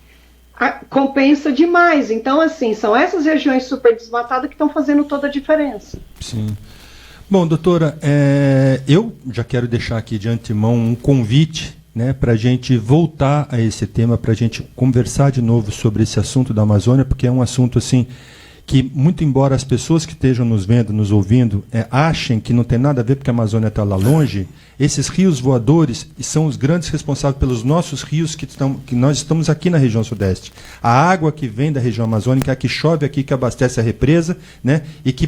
compensa demais. Então, assim, são essas regiões super desmatadas que estão fazendo toda a diferença. Sim. Bom, doutora, eu já quero deixar aqui de antemão um convite, né, para a gente voltar a esse tema, para a gente conversar de novo sobre esse assunto da Amazônia, porque é um assunto assim que, muito embora as pessoas que estejam nos vendo, nos ouvindo, achem que não tem nada a ver porque a Amazônia está lá longe, esses rios voadores são os grandes responsáveis pelos nossos rios que nós estamos aqui na região sudeste. A água que vem da região amazônica, a que chove aqui, que abastece a represa, né, e que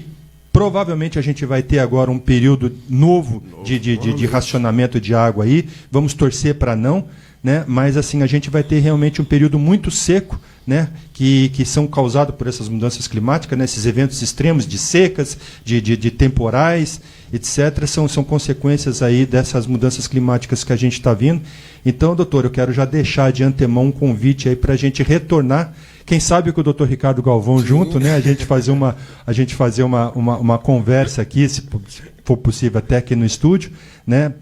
provavelmente a gente vai ter agora um período novo de racionamento de água aí, vamos torcer para não, né? Mas assim, a gente vai ter realmente um período muito seco, né? que são causados por essas mudanças climáticas, né? Esses eventos extremos de secas, de temporais, etc., são consequências aí dessas mudanças climáticas que a gente está vindo. Então, doutor, eu quero já deixar de antemão um convite aí para a gente retornar, quem sabe com o doutor Ricardo Galvão junto, né? A gente fazer uma conversa aqui, se for possível até aqui no estúdio, né?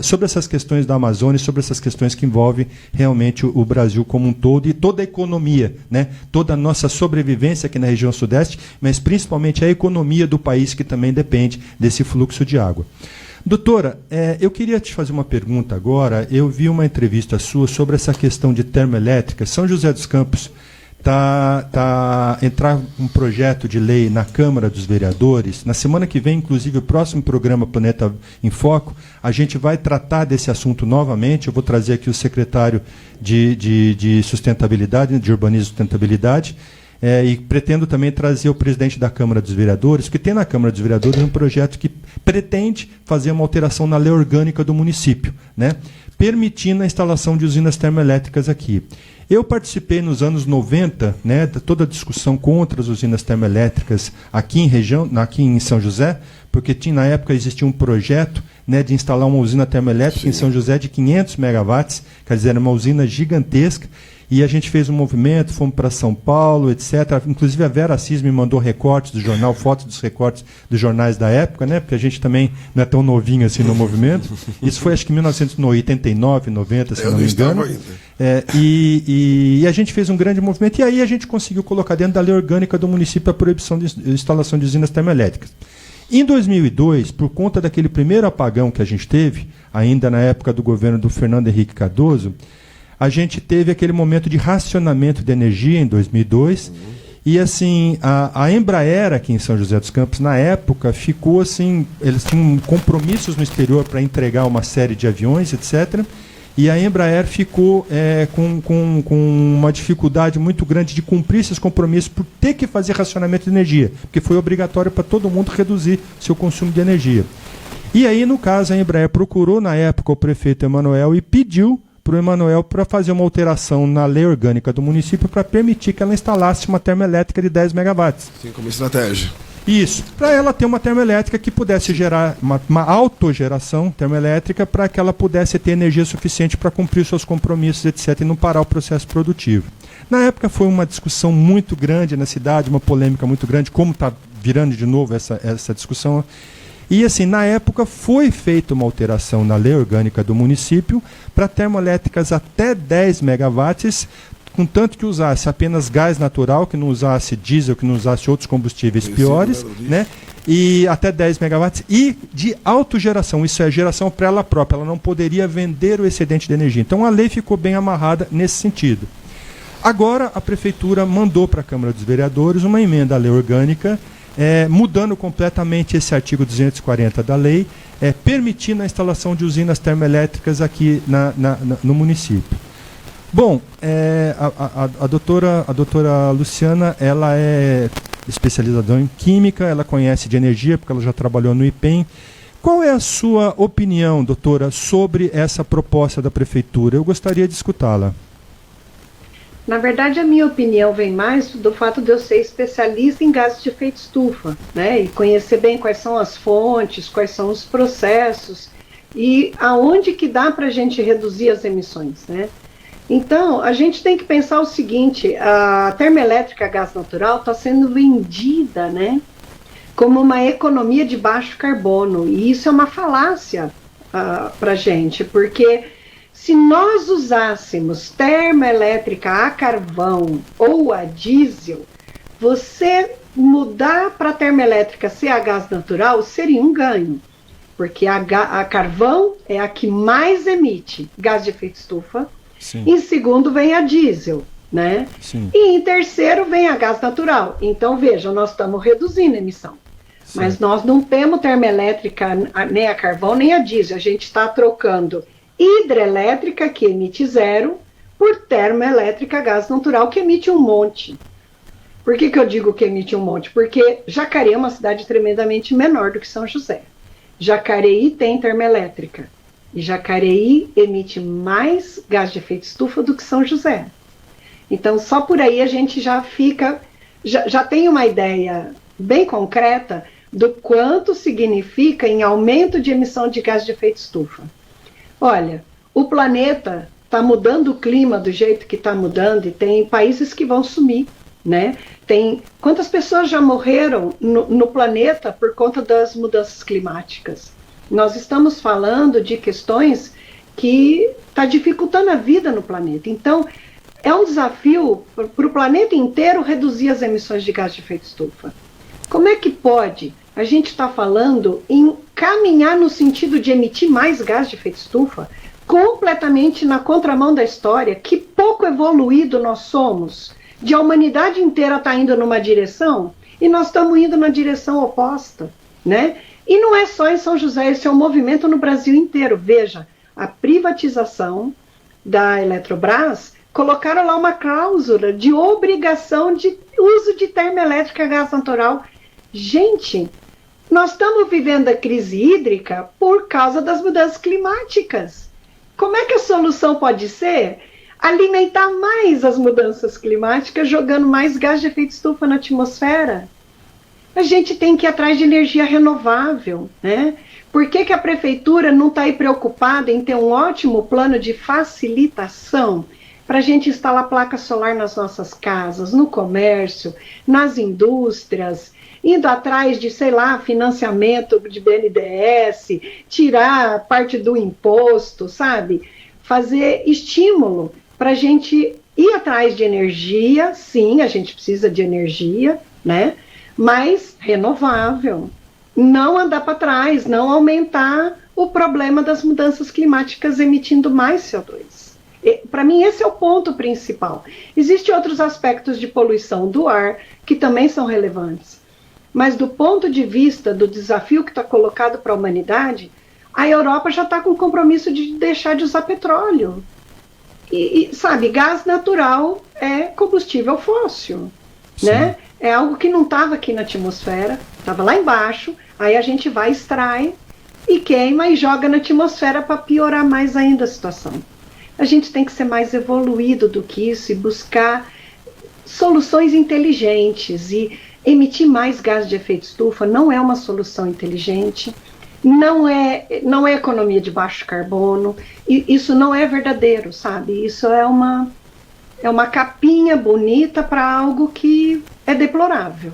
Sobre essas questões da Amazônia, sobre essas questões que envolvem realmente o Brasil como um todo e toda a economia, né? Toda a nossa sobrevivência aqui na região sudeste, mas principalmente a economia do país que também depende desse fluxo de água. Doutora, eu queria te fazer uma pergunta agora. Eu vi uma entrevista sua sobre essa questão de termoelétrica. São José dos Campos entrar um projeto de lei na Câmara dos Vereadores. Na semana que vem, inclusive, o próximo programa Planeta em Foco, a gente vai tratar desse assunto novamente. Eu vou trazer aqui o secretário de Sustentabilidade, de Urbanismo e Sustentabilidade, e pretendo também trazer o presidente da Câmara dos Vereadores, porque tem na Câmara dos Vereadores um projeto que pretende fazer uma alteração na lei orgânica do município, né, permitindo a instalação de usinas termoelétricas aqui. Eu participei nos anos 90, né, de toda a discussão contra as usinas termoelétricas aqui em São José, porque na época existia um projeto, né, de instalar uma usina termoelétrica em São José de 500 megawatts, quer dizer, era uma usina gigantesca. E a gente fez um movimento, fomos para São Paulo, etc. Inclusive a Vera Assis me mandou recortes do jornal, fotos dos recortes dos jornais da época, né? Porque a gente também não é tão novinho assim no movimento. Isso foi acho que em 1989, 90, se não me engano. E a gente fez um grande movimento e aí a gente conseguiu colocar dentro da lei orgânica do município a proibição de instalação de usinas termoelétricas. Em 2002, por conta daquele primeiro apagão que a gente teve, ainda na época do governo do Fernando Henrique Cardoso, a gente teve aquele momento de racionamento de energia em 2002, E assim, a Embraer aqui em São José dos Campos, na época, ficou assim, eles tinham compromissos no exterior para entregar uma série de aviões, etc. E a Embraer ficou com uma dificuldade muito grande de cumprir esses compromissos por ter que fazer racionamento de energia, porque foi obrigatório para todo mundo reduzir seu consumo de energia. E aí, no caso, a Embraer procurou, na época, o prefeito Emanuel e pediu para o Emanuel para fazer uma alteração na lei orgânica do município para permitir que ela instalasse uma termoelétrica de 10 megawatts. Sim, como estratégia. Isso, para ela ter uma termoelétrica que pudesse gerar uma autogeração termoelétrica para que ela pudesse ter energia suficiente para cumprir seus compromissos, etc., e não parar o processo produtivo. Na época foi uma discussão muito grande na cidade, uma polêmica muito grande, como está virando de novo essa discussão. E assim, na época foi feita uma alteração na lei orgânica do município para termoelétricas até 10 megawatts, contanto que usasse apenas gás natural, que não usasse diesel, que não usasse outros combustíveis piores, né? E até 10 megawatts, e de autogeração, isso é geração para ela própria, ela não poderia vender o excedente de energia. Então a lei ficou bem amarrada nesse sentido. Agora a Prefeitura mandou para a Câmara dos Vereadores uma emenda à lei orgânica, mudando completamente esse artigo 240 da lei, permitindo a instalação de usinas termoelétricas aqui no município. Bom, a doutora Luciana, ela é especializada em química, ela conhece de energia, porque ela já trabalhou no IPEM. Qual é a sua opinião, doutora, sobre essa proposta da Prefeitura? Eu gostaria de escutá-la. Na verdade, a minha opinião vem mais do fato de eu ser especialista em gases de efeito estufa, né? E conhecer bem quais são as fontes, quais são os processos e aonde que dá para a gente reduzir as emissões, né? Então, a gente tem que pensar o seguinte, a termoelétrica a gás natural está sendo vendida, né, como uma economia de baixo carbono, e isso é uma falácia para a gente, porque se nós usássemos termoelétrica a carvão ou a diesel, você mudar para a termoelétrica ser a gás natural seria um ganho, porque a carvão é a que mais emite gás de efeito estufa. Sim. Em segundo vem a diesel, né? Sim. E em terceiro vem a gás natural. Então, veja, nós estamos reduzindo a emissão. Sim. Mas nós não temos termoelétrica nem a carvão nem a diesel. A gente está trocando hidrelétrica, que emite zero, por termoelétrica a gás natural, que emite um monte. Por que eu digo que emite um monte? Porque Jacareí é uma cidade tremendamente menor do que São José. Jacareí tem termoelétrica. E Jacareí emite mais gás de efeito estufa do que São José. Então, só por aí a gente já tem uma ideia bem concreta do quanto significa em aumento de emissão de gás de efeito estufa. Olha, o planeta está mudando o clima do jeito que está mudando e tem países que vão sumir, né? Quantas pessoas já morreram no planeta por conta das mudanças climáticas? Nós estamos falando de questões que está dificultando a vida no planeta. Então, é um desafio para o planeta inteiro reduzir as emissões de gás de efeito estufa. Como é que pode a gente estar falando em caminhar no sentido de emitir mais gás de efeito estufa, completamente na contramão da história? Que pouco evoluído nós somos. De a humanidade inteira está indo numa direção e nós estamos indo na direção oposta, né? E não é só em São José, esse é um movimento no Brasil inteiro. Veja, a privatização da Eletrobras, colocaram lá uma cláusula de obrigação de uso de termoelétrica a gás natural. Gente, nós estamos vivendo a crise hídrica por causa das mudanças climáticas. Como é que a solução pode ser? Alimentar mais as mudanças climáticas, jogando mais gás de efeito estufa na atmosfera? A gente tem que ir atrás de energia renovável, né? Por que a prefeitura não está aí preocupada em ter um ótimo plano de facilitação para a gente instalar placa solar nas nossas casas, no comércio, nas indústrias, indo atrás de, sei lá, financiamento de BNDES, tirar parte do imposto, sabe? Fazer estímulo para a gente ir atrás de energia, sim, a gente precisa de energia, né? Mas renovável, não andar para trás, não aumentar o problema das mudanças climáticas emitindo mais CO2. Para mim, esse é o ponto principal. Existem outros aspectos de poluição do ar que também são relevantes. Mas do ponto de vista do desafio que está colocado para a humanidade, a Europa já está com o compromisso de deixar de usar petróleo. Sabe, gás natural é combustível fóssil, né? É algo que não estava aqui na atmosfera, estava lá embaixo, aí a gente vai, extrai e queima e joga na atmosfera para piorar mais ainda a situação. A gente tem que ser mais evoluído do que isso e buscar soluções inteligentes, e emitir mais gás de efeito estufa não é uma solução inteligente, não é economia de baixo carbono, e isso não é verdadeiro, sabe? Isso é uma capinha bonita para algo que é deplorável.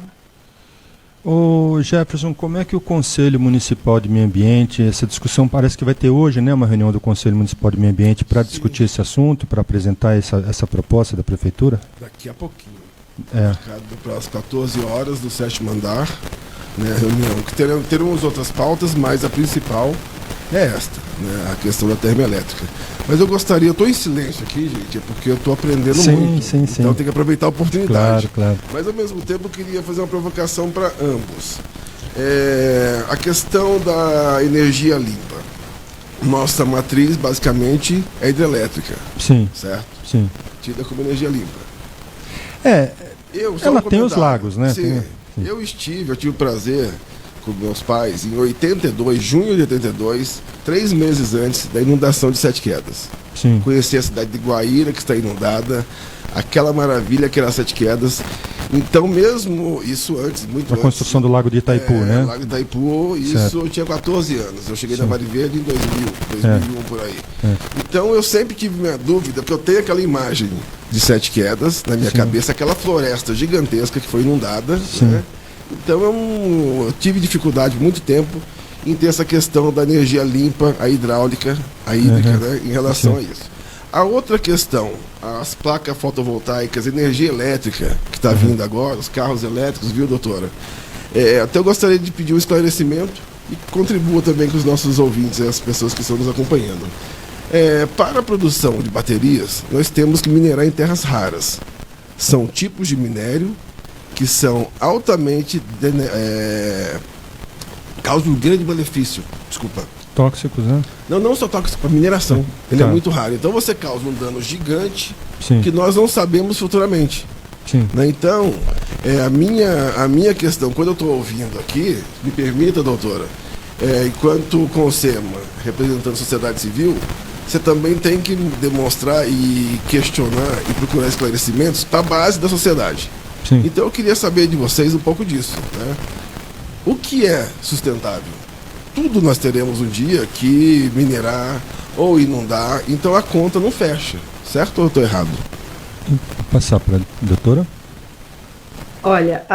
Ô Jefferson, como é que o Conselho Municipal de Meio Ambiente, essa discussão parece que vai ter hoje, né, uma reunião do Conselho Municipal de Meio Ambiente para discutir esse assunto, para apresentar essa proposta da Prefeitura? Daqui a pouquinho. Para as 14 horas do 7º andar, né, reunião, que teremos outras pautas, mas a principal é esta, né, a questão da termoelétrica. Mas eu estou em silêncio aqui, gente, porque eu estou aprendendo muito. Sim. Então tem que aproveitar a oportunidade. Claro. Mas ao mesmo tempo eu queria fazer uma provocação para ambos. A questão da energia limpa. Nossa matriz basicamente é hidrelétrica. Sim. Certo? Sim. Tida como energia limpa. Ela tem os lagos, né? Sim. Eu tive o prazer com meus pais em 82, junho de 82, 3 meses antes da inundação de Sete Quedas. Sim. Conheci a cidade de Guaíra, que está inundada, aquela maravilha que era Sete Quedas. Então, mesmo isso antes, muito antes. A construção do Lago de Itaipu, né? Lago de Itaipu, isso eu tinha 14 anos. Eu cheguei na Vale Verde em 2001, por aí. Então, eu sempre tive minha dúvida, porque eu tenho aquela imagem de Sete Quedas na minha cabeça, aquela floresta gigantesca que foi inundada, né? Então eu tive dificuldade muito tempo em ter essa questão da energia limpa, a hidráulica, a hídrica, né, em relação a isso. A outra questão, as placas fotovoltaicas, energia elétrica que está vindo agora, os carros elétricos, viu, doutora? Até eu gostaria de pedir um esclarecimento e contribua também com os nossos ouvintes, as pessoas que estão nos acompanhando. Para a produção de baterias, nós temos que minerar em terras raras. São tipos de minério que são altamente causam um grande malefício. Desculpa. Tóxicos, né? Não só tóxico, para mineração. Ele é muito raro. Então você causa um dano gigante que nós não sabemos futuramente. Né? Então, a minha questão, quando eu estou ouvindo aqui, me permita, doutora, enquanto CONSEMA, representando a sociedade civil, você também tem que demonstrar e questionar e procurar esclarecimentos para a base da sociedade. Então eu queria saber de vocês um pouco disso, né? O que é sustentável? Tudo nós teremos um dia que minerar ou inundar, então a conta não fecha, certo ou eu estou errado? Vou passar para a doutora. Olha,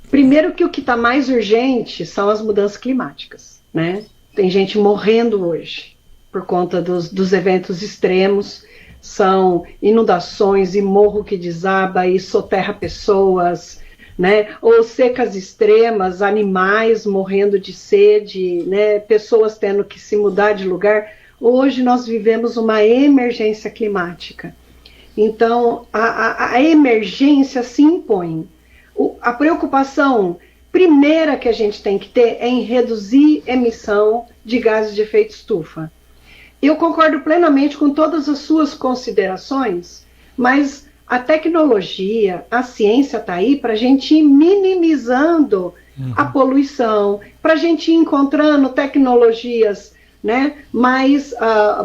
primeiro que o que está mais urgente são as mudanças climáticas, né? Tem gente morrendo hoje por conta dos eventos extremos. São inundações e morro que desaba e soterra pessoas, né? Ou secas extremas, animais morrendo de sede, né? Pessoas tendo que se mudar de lugar. Hoje nós vivemos uma emergência climática. Então, a emergência se impõe. A preocupação primeira que a gente tem que ter é em reduzir emissão de gases de efeito estufa. Eu concordo plenamente com todas as suas considerações, mas a tecnologia, a ciência está aí para a gente ir minimizando a poluição, para a gente ir encontrando tecnologias, né, mais,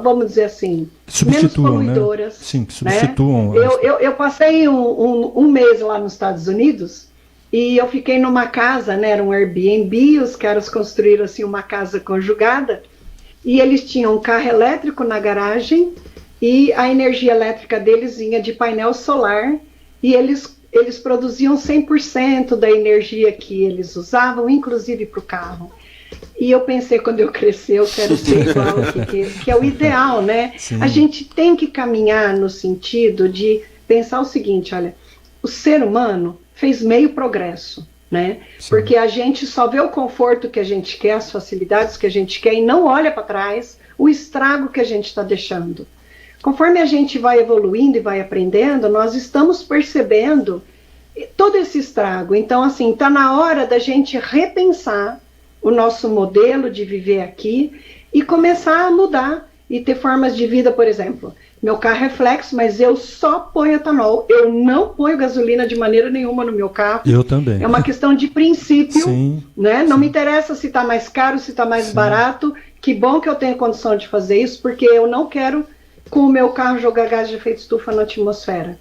vamos dizer assim, menos poluidoras. Né? Sim, que substituam. Né? Eu passei um mês lá nos Estados Unidos e eu fiquei numa casa, né, era um Airbnb, os caras construíram assim, uma casa conjugada. E eles tinham um carro elétrico na garagem e a energia elétrica deles vinha de painel solar e eles produziam 100% da energia que eles usavam, inclusive para o carro. E eu pensei, quando eu crescer, eu quero ser igual, que é o ideal, né? Sim. A gente tem que caminhar no sentido de pensar o seguinte, olha, o ser humano fez meio progresso. Né? Porque a gente só vê o conforto que a gente quer, as facilidades que a gente quer e não olha para trás o estrago que a gente está deixando. conforme a gente vai evoluindo e vai aprendendo, nós estamos percebendo todo esse estrago. Então, assim, está na hora da gente repensar o nosso modelo de viver aqui e começar a mudar e ter formas de vida, por exemplo. Meu carro é flex, mas eu só ponho etanol. Eu não ponho gasolina de maneira nenhuma no meu carro. Eu também. É uma questão de princípio, sim, né? Sim. Não me interessa se está mais caro, se está mais barato. Que bom que eu tenho condição de fazer isso, porque eu não quero, com o meu carro, jogar gás de efeito estufa na atmosfera.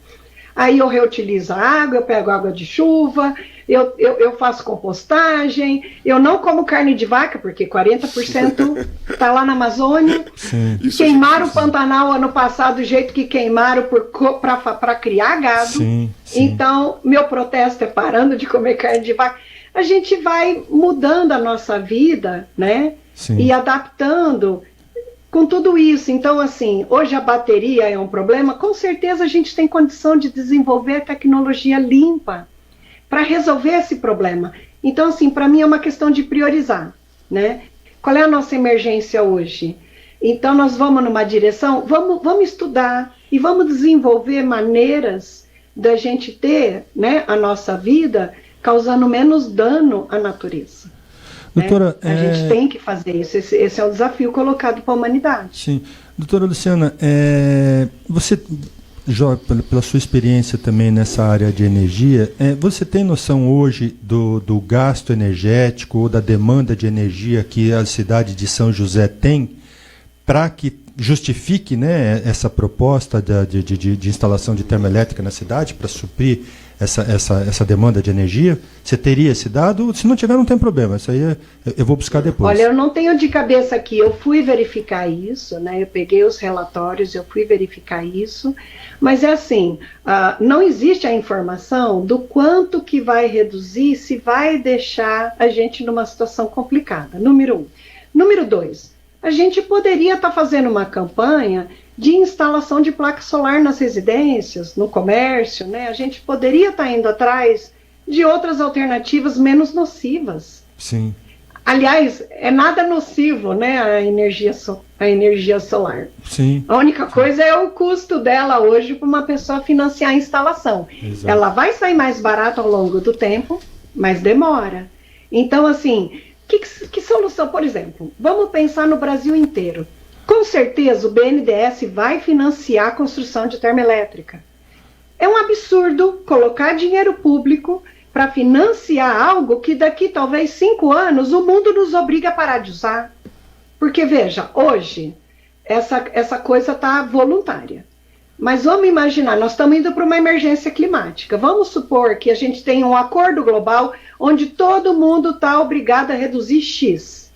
Aí eu reutilizo a água, eu pego água de chuva, eu faço compostagem, eu não como carne de vaca, porque 40% está lá na Amazônia. Sim. Queimaram o Pantanal ano passado do jeito que queimaram para criar gado. Sim, sim. Então, meu protesto é parando de comer carne de vaca. A gente vai mudando a nossa vida, né? Sim. E adaptando com tudo isso. Então, assim, hoje a bateria é um problema, com certeza a gente tem condição de desenvolver tecnologia limpa para resolver esse problema. Então, assim, para mim é uma questão de priorizar, né? Qual é a nossa emergência hoje? Então, nós vamos numa direção, vamos estudar e vamos desenvolver maneiras da gente ter, né, a nossa vida causando menos dano à natureza. Doutora, A gente tem que fazer isso, esse é o desafio colocado para a humanidade. Sim. Doutora Luciana, você, pela sua experiência também nessa área de energia, você tem noção hoje do gasto energético ou da demanda de energia que a cidade de São José tem para que justifique, né, essa proposta de instalação de termoelétrica na cidade para suprir essa demanda de energia? Você teria esse dado? Se não tiver, não tem problema. Isso aí eu vou buscar depois. Olha, eu não tenho de cabeça aqui. Eu fui verificar isso, né? Eu peguei os relatórios, eu fui verificar isso. Mas é assim, não existe a informação do quanto que vai reduzir, se vai deixar a gente numa situação complicada. Número 1. Número 2, a gente poderia estar fazendo uma campanha de instalação de placa solar nas residências, no comércio, né? A gente poderia estar indo atrás de outras alternativas menos nocivas. Sim. Aliás, é nada nocivo, né, a energia solar. Sim. A única coisa é o custo dela hoje para uma pessoa financiar a instalação. Exato. Ela vai sair mais barata ao longo do tempo, mas demora. Então, assim, que solução, por exemplo, vamos pensar no Brasil inteiro. Com certeza o BNDES vai financiar a construção de termoelétrica. É um absurdo colocar dinheiro público para financiar algo que daqui talvez 5 anos o mundo nos obriga a parar de usar. Porque, veja, hoje essa coisa está voluntária. Mas vamos imaginar, nós estamos indo para uma emergência climática. Vamos supor que a gente tenha um acordo global onde todo mundo está obrigado a reduzir X.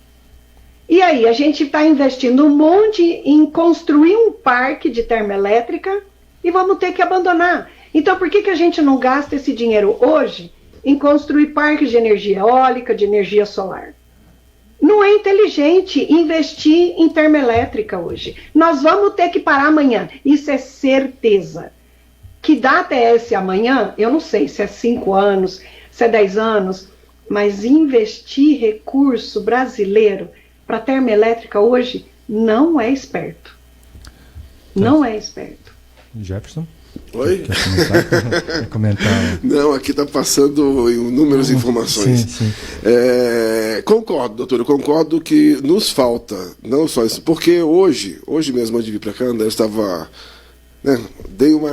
E aí, a gente está investindo um monte em construir um parque de termoelétrica e vamos ter que abandonar. Então, por que a gente não gasta esse dinheiro hoje em construir parques de energia eólica, de energia solar? Não é inteligente investir em termoelétrica hoje. Nós vamos ter que parar amanhã. Isso é certeza. Que data é esse amanhã? Eu não sei se é 5 anos, se é 10 anos, mas investir recurso brasileiro para termoelétrica hoje não é esperto. Não é esperto. Jefferson? Oi? Quer comentar? Não, aqui está passando inúmeras informações. Sim. Concordo, doutor, eu concordo que nos falta, não só isso, porque hoje mesmo, antes de vir para cá, eu estava, né,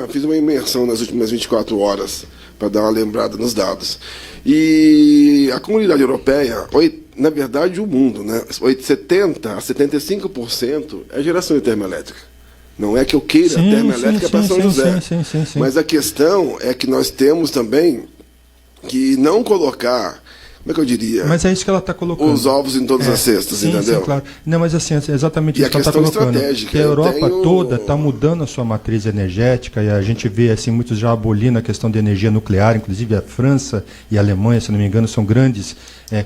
fiz uma imersão nas últimas 24 horas para dar uma lembrada nos dados. E a comunidade europeia, na verdade o mundo, né, 70% a 75% é geração de termoelétrica. Não é que eu queira termoelétrica para São José. Sim. Mas a questão é que nós temos também que não colocar, como é que eu diria? Mas é isso que ela está colocando. Os ovos em todas as cestas, entendeu? Sim, claro. Não, mas assim, é exatamente e isso que ela está colocando. Estratégica. Que a Europa toda está mudando a sua matriz energética e a gente vê assim, muitos já abolindo a questão de energia nuclear, inclusive a França e a Alemanha, se não me engano, são grandes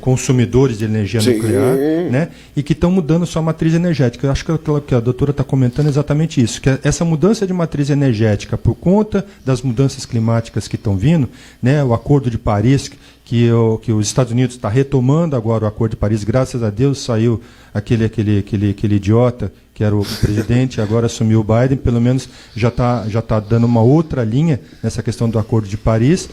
consumidores de energia nuclear, né? E que estão mudando a sua matriz energética. Eu acho que a doutora está comentando exatamente isso, que essa mudança de matriz energética por conta das mudanças climáticas que estão vindo, né? O Acordo de Paris, que os Estados Unidos está retomando agora o Acordo de Paris, graças a Deus saiu aquele idiota que era o presidente, agora assumiu o Biden, pelo menos já tá dando uma outra linha nessa questão do Acordo de Paris.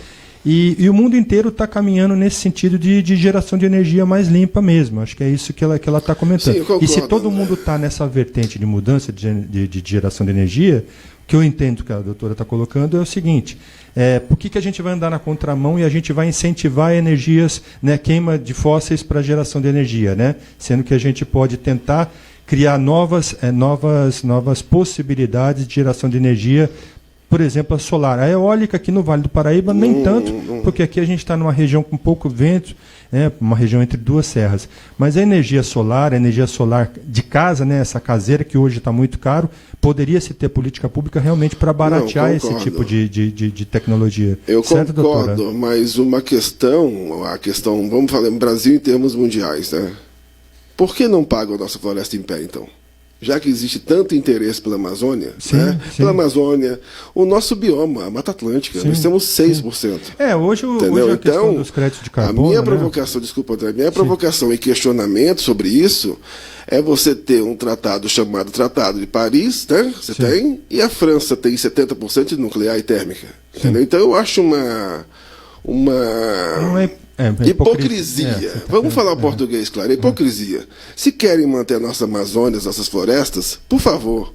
E o mundo inteiro está caminhando nesse sentido de geração de energia mais limpa mesmo. Acho que é isso que ela está comentando. Sim, eu concordo, e se todo mundo está nessa vertente de mudança de geração de energia, o que eu entendo que a doutora está colocando é o seguinte: por que a gente vai andar na contramão e a gente vai incentivar energias, né, queima de fósseis para geração de energia, né? Sendo que a gente pode tentar criar novas possibilidades de geração de energia. Por exemplo, a solar. A eólica aqui no Vale do Paraíba, nem tanto, porque aqui a gente está numa região com pouco vento, né, uma região entre duas serras. Mas a energia solar de casa, né, essa caseira que hoje está muito caro, poderia-se ter política pública realmente para baratear esse tipo de tecnologia. Eu certo, concordo, doutora? Mas a questão, vamos falar no Brasil em termos mundiais, né? Por que não paga a nossa floresta em pé, então? Já que existe tanto interesse pela Amazônia, sim, né? Sim. Pela Amazônia, o nosso bioma, a Mata Atlântica, sim, nós temos 6%. Hoje a questão dos créditos de carbono... A minha provocação, desculpa, André, provocação e questionamento sobre isso é você ter um tratado chamado Tratado de Paris, né? Você tem, e a França tem 70% de nuclear e térmica. Entendeu? Então eu acho uma hipocrisia. Vamos falar português, claro. Hipocrisia. Se querem manter a nossa Amazônia, as nossas florestas, por favor,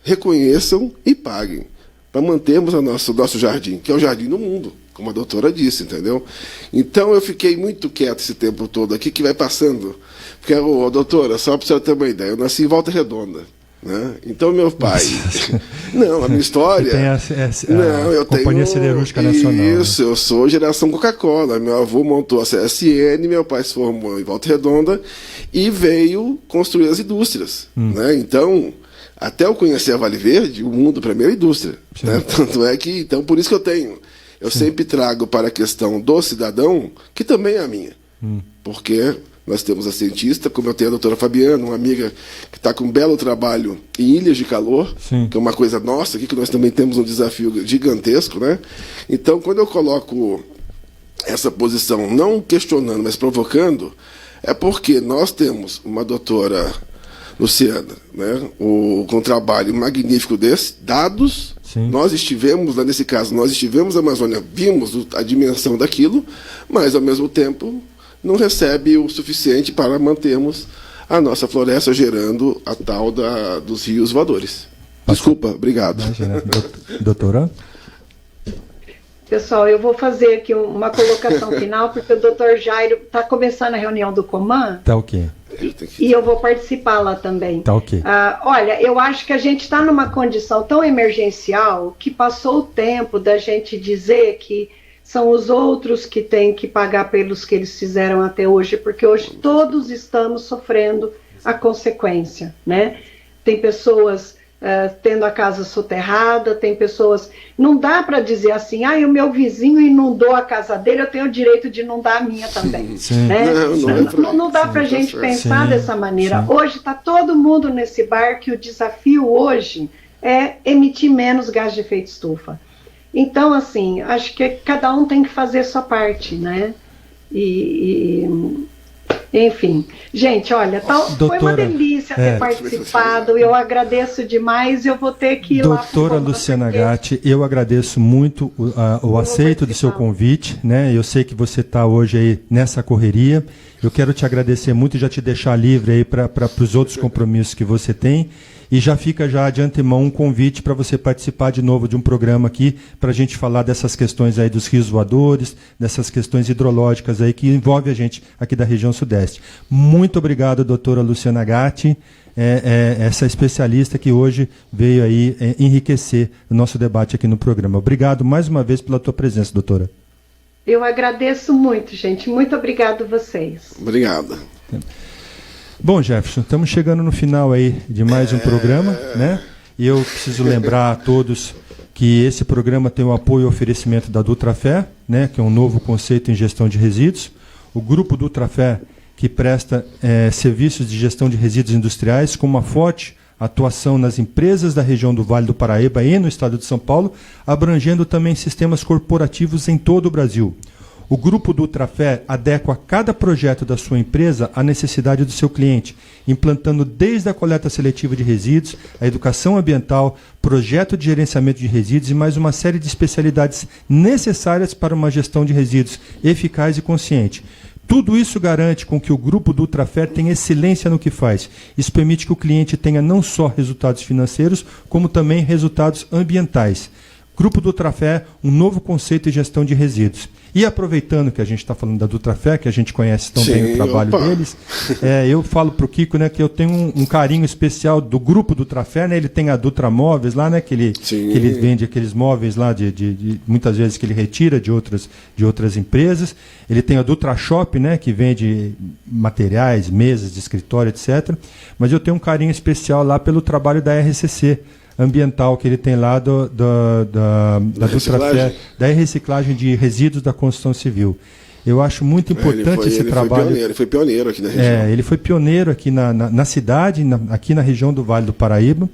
reconheçam e paguem para mantermos o nosso jardim, que é o jardim do mundo, como a doutora disse, entendeu? Então eu fiquei muito quieto esse tempo todo aqui, que vai passando. Porque, doutora, só para você ter uma ideia, eu nasci em Volta Redonda. Né? Então meu pai, não, a minha história, eu Companhia Siderúrgica Nacional. Isso, né? Eu sou geração Coca-Cola. Meu avô montou a CSN, meu pai se formou em Volta Redonda e veio construir as indústrias, né? Então, até eu conhecer a Vale Verde, o mundo para mim era indústria, né? Tanto é que, então por isso que eu sempre trago para a questão do cidadão, que também é a minha, porque nós temos a cientista, como eu tenho a doutora Fabiana, uma amiga que está com um belo trabalho em Ilhas de Calor, sim, que é uma coisa nossa aqui, que nós também temos um desafio gigantesco, né? Então, quando eu coloco essa posição, não questionando, mas provocando, é porque nós temos uma doutora Luciana, né, com um trabalho magnífico desse, dados, sim, nós estivemos, nesse caso, nós estivemos na Amazônia, vimos a dimensão daquilo, mas, ao mesmo tempo, não recebe o suficiente para mantermos a nossa floresta gerando a tal dos rios voadores. Desculpa, obrigado. Imagina. Doutora? Pessoal, eu vou fazer aqui uma colocação final, porque o doutor Jairo está começando a reunião do Coman. Tá ok. E eu vou participar lá também. Tá ok. Olha, eu acho que a gente está numa condição tão emergencial que passou o tempo da gente dizer que são os outros que têm que pagar pelos que eles fizeram até hoje, porque hoje todos estamos sofrendo a consequência, né? Tem pessoas tendo a casa soterrada, tem pessoas... Não dá para dizer assim, o meu vizinho inundou a casa dele, eu tenho o direito de inundar a minha também. Né? Não dá para a gente pensar dessa maneira. Sim. Hoje está todo mundo nesse barco e o desafio hoje é emitir menos gás de efeito estufa. Então, assim, acho que cada um tem que fazer a sua parte, né? Enfim. Gente, olha, doutora, foi uma delícia ter participado, eu agradeço demais, eu vou ter que ir lá. Doutora Luciana Gatti, eu agradeço muito o aceito do seu convite, né? Eu sei que você está hoje aí nessa correria, eu quero te agradecer muito e já te deixar livre aí para os outros compromissos que você tem. E já fica já de antemão um convite para você participar de novo de um programa aqui para a gente falar dessas questões aí dos rios voadores, dessas questões hidrológicas aí que envolve a gente aqui da região sudeste. Muito obrigado, doutora Luciana Gatti, essa especialista que hoje veio aí enriquecer o nosso debate aqui no programa. Obrigado mais uma vez pela tua presença, doutora. Eu agradeço muito, gente. Muito obrigado a vocês. Obrigado. Bom, Jefferson, estamos chegando no final aí de mais um programa, né? E eu preciso lembrar a todos que esse programa tem o apoio e oferecimento da Dutrafé, né? Que é um novo conceito em gestão de resíduos. O grupo Dutrafé, que presta serviços de gestão de resíduos industriais com uma forte atuação nas empresas da região do Vale do Paraíba e no estado de São Paulo, abrangendo também sistemas corporativos em todo o Brasil. O grupo do Ultrafé adequa cada projeto da sua empresa à necessidade do seu cliente, implantando desde a coleta seletiva de resíduos, a educação ambiental, projeto de gerenciamento de resíduos e mais uma série de especialidades necessárias para uma gestão de resíduos eficaz e consciente. Tudo isso garante com que o grupo do Ultrafé tenha excelência no que faz. Isso permite que o cliente tenha não só resultados financeiros, como também resultados ambientais. Grupo do Ultrafé, um novo conceito de gestão de resíduos. E aproveitando que a gente está falando da Ultrafé, que a gente conhece tão bem o trabalho deles, eu falo para o Kiko, né, que eu tenho um carinho especial do grupo do Ultrafé, né, ele tem a Dutra Móveis lá, né, que ele vende aqueles móveis lá, de muitas vezes que ele retira de outras empresas. Ele tem a Dutra Shop, né, que vende materiais, mesas de escritório, etc. Mas eu tenho um carinho especial lá pelo trabalho da RCC ambiental que ele tem lá da Ultrafé, da reciclagem de resíduos da construção civil. Eu acho muito importante esse trabalho. Ele foi pioneiro aqui na região. Ele foi pioneiro aqui na cidade, aqui na região do Vale do Paraíba.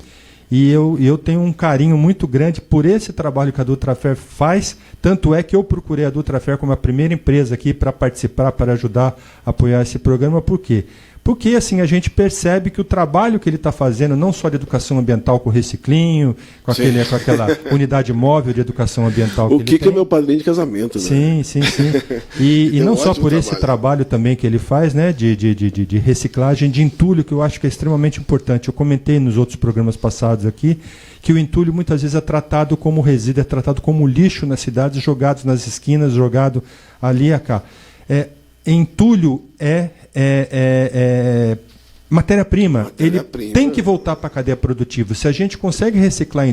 E eu tenho um carinho muito grande por esse trabalho que a Ultrafé faz. Tanto é que eu procurei a Ultrafé como a primeira empresa aqui para participar, para ajudar a apoiar esse programa. Por quê? Porque assim, a gente percebe que o trabalho que ele está fazendo, não só de educação ambiental com o Reciclinho, com aquela unidade móvel de educação ambiental que ele tem. É meu padrinho de casamento, né? Sim. E não só por esse trabalho também que ele faz, né, de reciclagem de entulho, que eu acho que é extremamente importante. Eu comentei nos outros programas passados aqui que o entulho muitas vezes é tratado como resíduo, é tratado como lixo nas cidades, jogados nas esquinas, jogado ali e cá. Entulho é matéria-prima. Ele tem que voltar para a cadeia produtiva. Se a gente consegue reciclar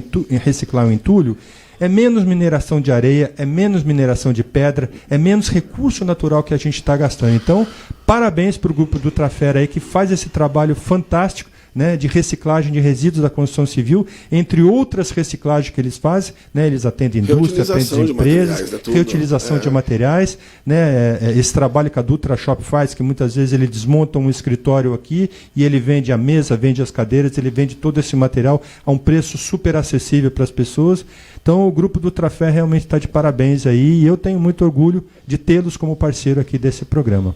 o entulho, é menos mineração de areia, é menos mineração de pedra, é menos recurso natural que a gente está gastando. Então, parabéns para o grupo do Ultrafé aí que faz esse trabalho fantástico, né, de reciclagem de resíduos da construção civil, entre outras reciclagens que eles fazem, né, eles atendem indústria, atendem empresas, reutilização de materiais, né, esse trabalho que a Dutra Shop faz, que muitas vezes ele desmonta um escritório aqui e ele vende a mesa, vende as cadeiras, ele vende todo esse material a um preço super acessível para as pessoas. Então o grupo do Ultrafé realmente está de parabéns aí e eu tenho muito orgulho de tê-los como parceiro aqui desse programa.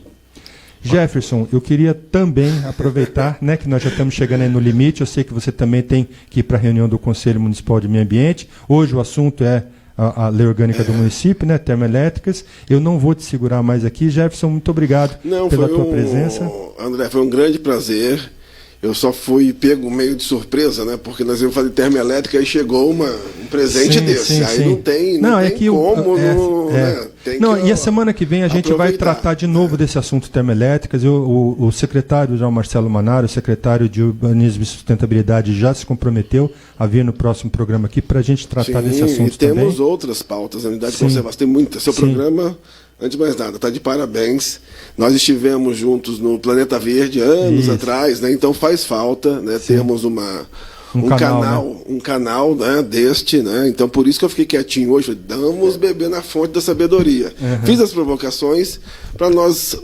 Jefferson, eu queria também aproveitar, né, que nós já estamos chegando aí no limite, eu sei que você também tem que ir para a reunião do Conselho Municipal de Meio Ambiente. Hoje o assunto é a lei orgânica do município, né, termoelétricas. Eu não vou te segurar mais aqui. Jefferson, muito obrigado pela tua presença. André, foi um grande prazer. Eu só fui pego meio de surpresa, né? Porque nós íamos fazer termoelétrica e chegou um presente desse. Aí não tem como. Né? E a semana que vem a gente vai tratar de novo desse assunto termoelétricas. O secretário João Marcelo Manaro, o secretário de Urbanismo e Sustentabilidade, já se comprometeu a vir no próximo programa aqui para a gente tratar desse assunto também. E temos outras pautas. A unidade de conservação tem muitas. Seu programa... Antes de mais nada, está de parabéns. Nós estivemos juntos no Planeta Verde anos atrás, né? Então faz falta, né? Termos um canal né? Deste, né? Então por isso que eu fiquei quietinho hoje. Vamos beber na fonte da sabedoria. Fiz as provocações para nós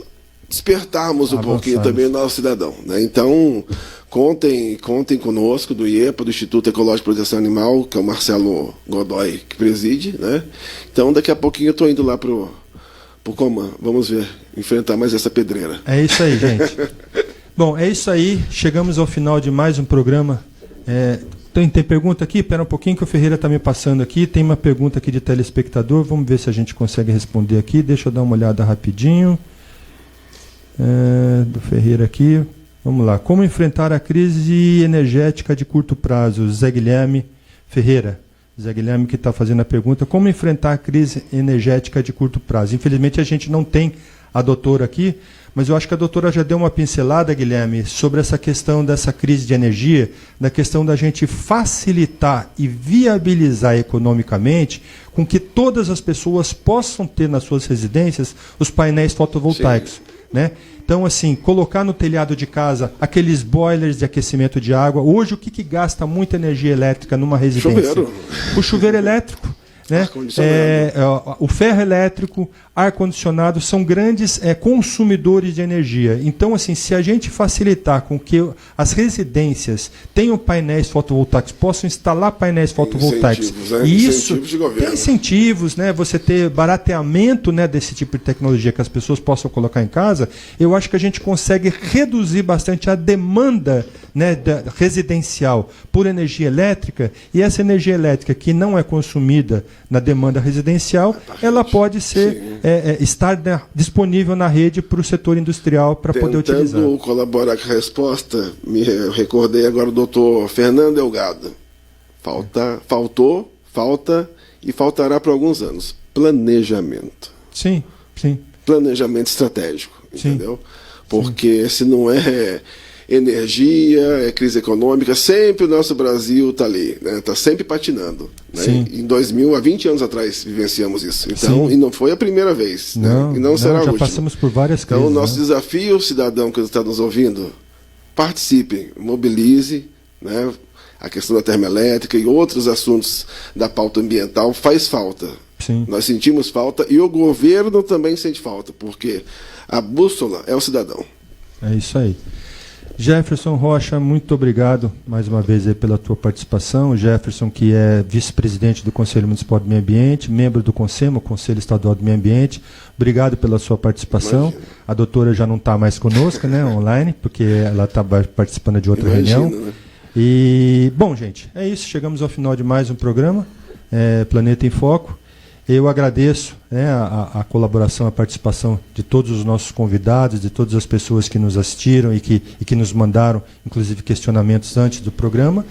despertarmos um pouquinho também o nosso cidadão, né? Então contem conosco, do IEPA, do Instituto Ecológico de Proteção Animal, que é o Marcelo Godoy que preside, né? Então daqui a pouquinho eu estou indo lá pro Comã, vamos ver, enfrentar mais essa pedreira. É isso aí, gente. Bom, é isso aí, chegamos ao final de mais um programa. Tem pergunta aqui? Espera um pouquinho que o Ferreira está me passando aqui, tem uma pergunta aqui de telespectador, vamos ver se a gente consegue responder aqui, deixa eu dar uma olhada rapidinho. Do Ferreira aqui, vamos lá. Como enfrentar a crise energética de curto prazo? Zé Guilherme Ferreira. Zé Guilherme que está fazendo a pergunta, como enfrentar a crise energética de curto prazo? Infelizmente a gente não tem a doutora aqui, mas eu acho que a doutora já deu uma pincelada, Guilherme, sobre essa questão dessa crise de energia, da questão da gente facilitar e viabilizar economicamente com que todas as pessoas possam ter nas suas residências os painéis fotovoltaicos, né? Então, assim, colocar no telhado de casa aqueles boilers de aquecimento de água. Hoje, o que gasta muita energia elétrica numa residência? Chuveiro. O chuveiro elétrico, né? O ferro elétrico, ar-condicionado são grandes consumidores de energia. Então, assim, se a gente facilitar com que as residências tenham painéis fotovoltaicos, possam instalar painéis fotovoltaicos, e isso tem incentivos, né? Você ter barateamento, né, desse tipo de tecnologia que as pessoas possam colocar em casa, eu acho que a gente consegue reduzir bastante a demanda, né, residencial por energia elétrica, e essa energia elétrica que não é consumida na demanda residencial, ela pode ser estar disponível na rede para o setor industrial para poder utilizar. Tentando colaborar com a resposta, me recordei agora do doutor Fernando Delgado. Falta e faltará por alguns anos. Planejamento. Sim. Planejamento estratégico, entendeu? Sim. Porque se não é energia, é crise econômica, sempre o nosso Brasil está ali, né? Está sempre patinando. Né? Em 2000, há 20 anos atrás, vivenciamos isso. Então, e não foi a primeira vez. Não, né? E não será a última. Já passamos por várias crises. Então, o nosso desafio, cidadão que está nos ouvindo, participe, mobilize, né? A questão da termoelétrica e outros assuntos da pauta ambiental faz falta. Sim. Nós sentimos falta e o governo também sente falta, porque a bússola é o cidadão. É isso aí. Jefferson Rocha, muito obrigado mais uma vez aí pela tua participação. Jefferson, que é vice-presidente do Conselho Municipal do Meio Ambiente, membro do CONSEMA, Conselho Estadual do Meio Ambiente. Obrigado pela sua participação. Imagina. A doutora já não está mais conosco, né, online, porque ela está participando de outra reunião. Né? E, bom, gente, é isso. Chegamos ao final de mais um programa, Planeta em Foco. Eu agradeço a colaboração, a participação de todos os nossos convidados, de todas as pessoas que nos assistiram e que nos mandaram, inclusive, questionamentos antes do programa.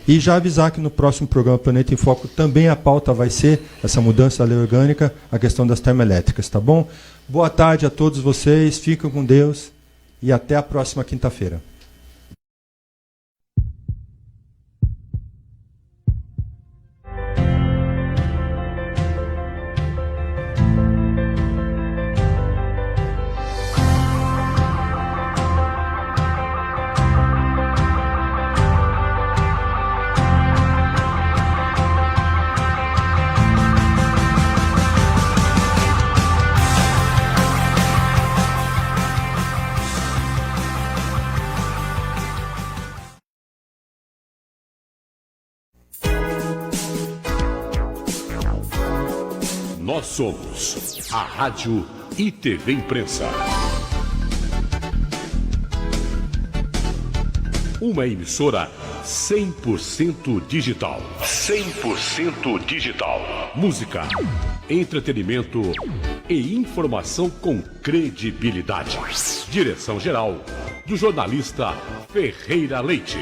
E já avisar que no próximo programa Planeta em Foco também a pauta vai ser essa mudança da lei orgânica, a questão das termoelétricas, tá bom? Boa tarde a todos vocês, fiquem com Deus e até a próxima quinta-feira. Nós somos a Rádio e TV Imprensa. Uma emissora 100% digital. 100% digital. Música, entretenimento e informação com credibilidade. Direção-geral do jornalista Ferreira Leite.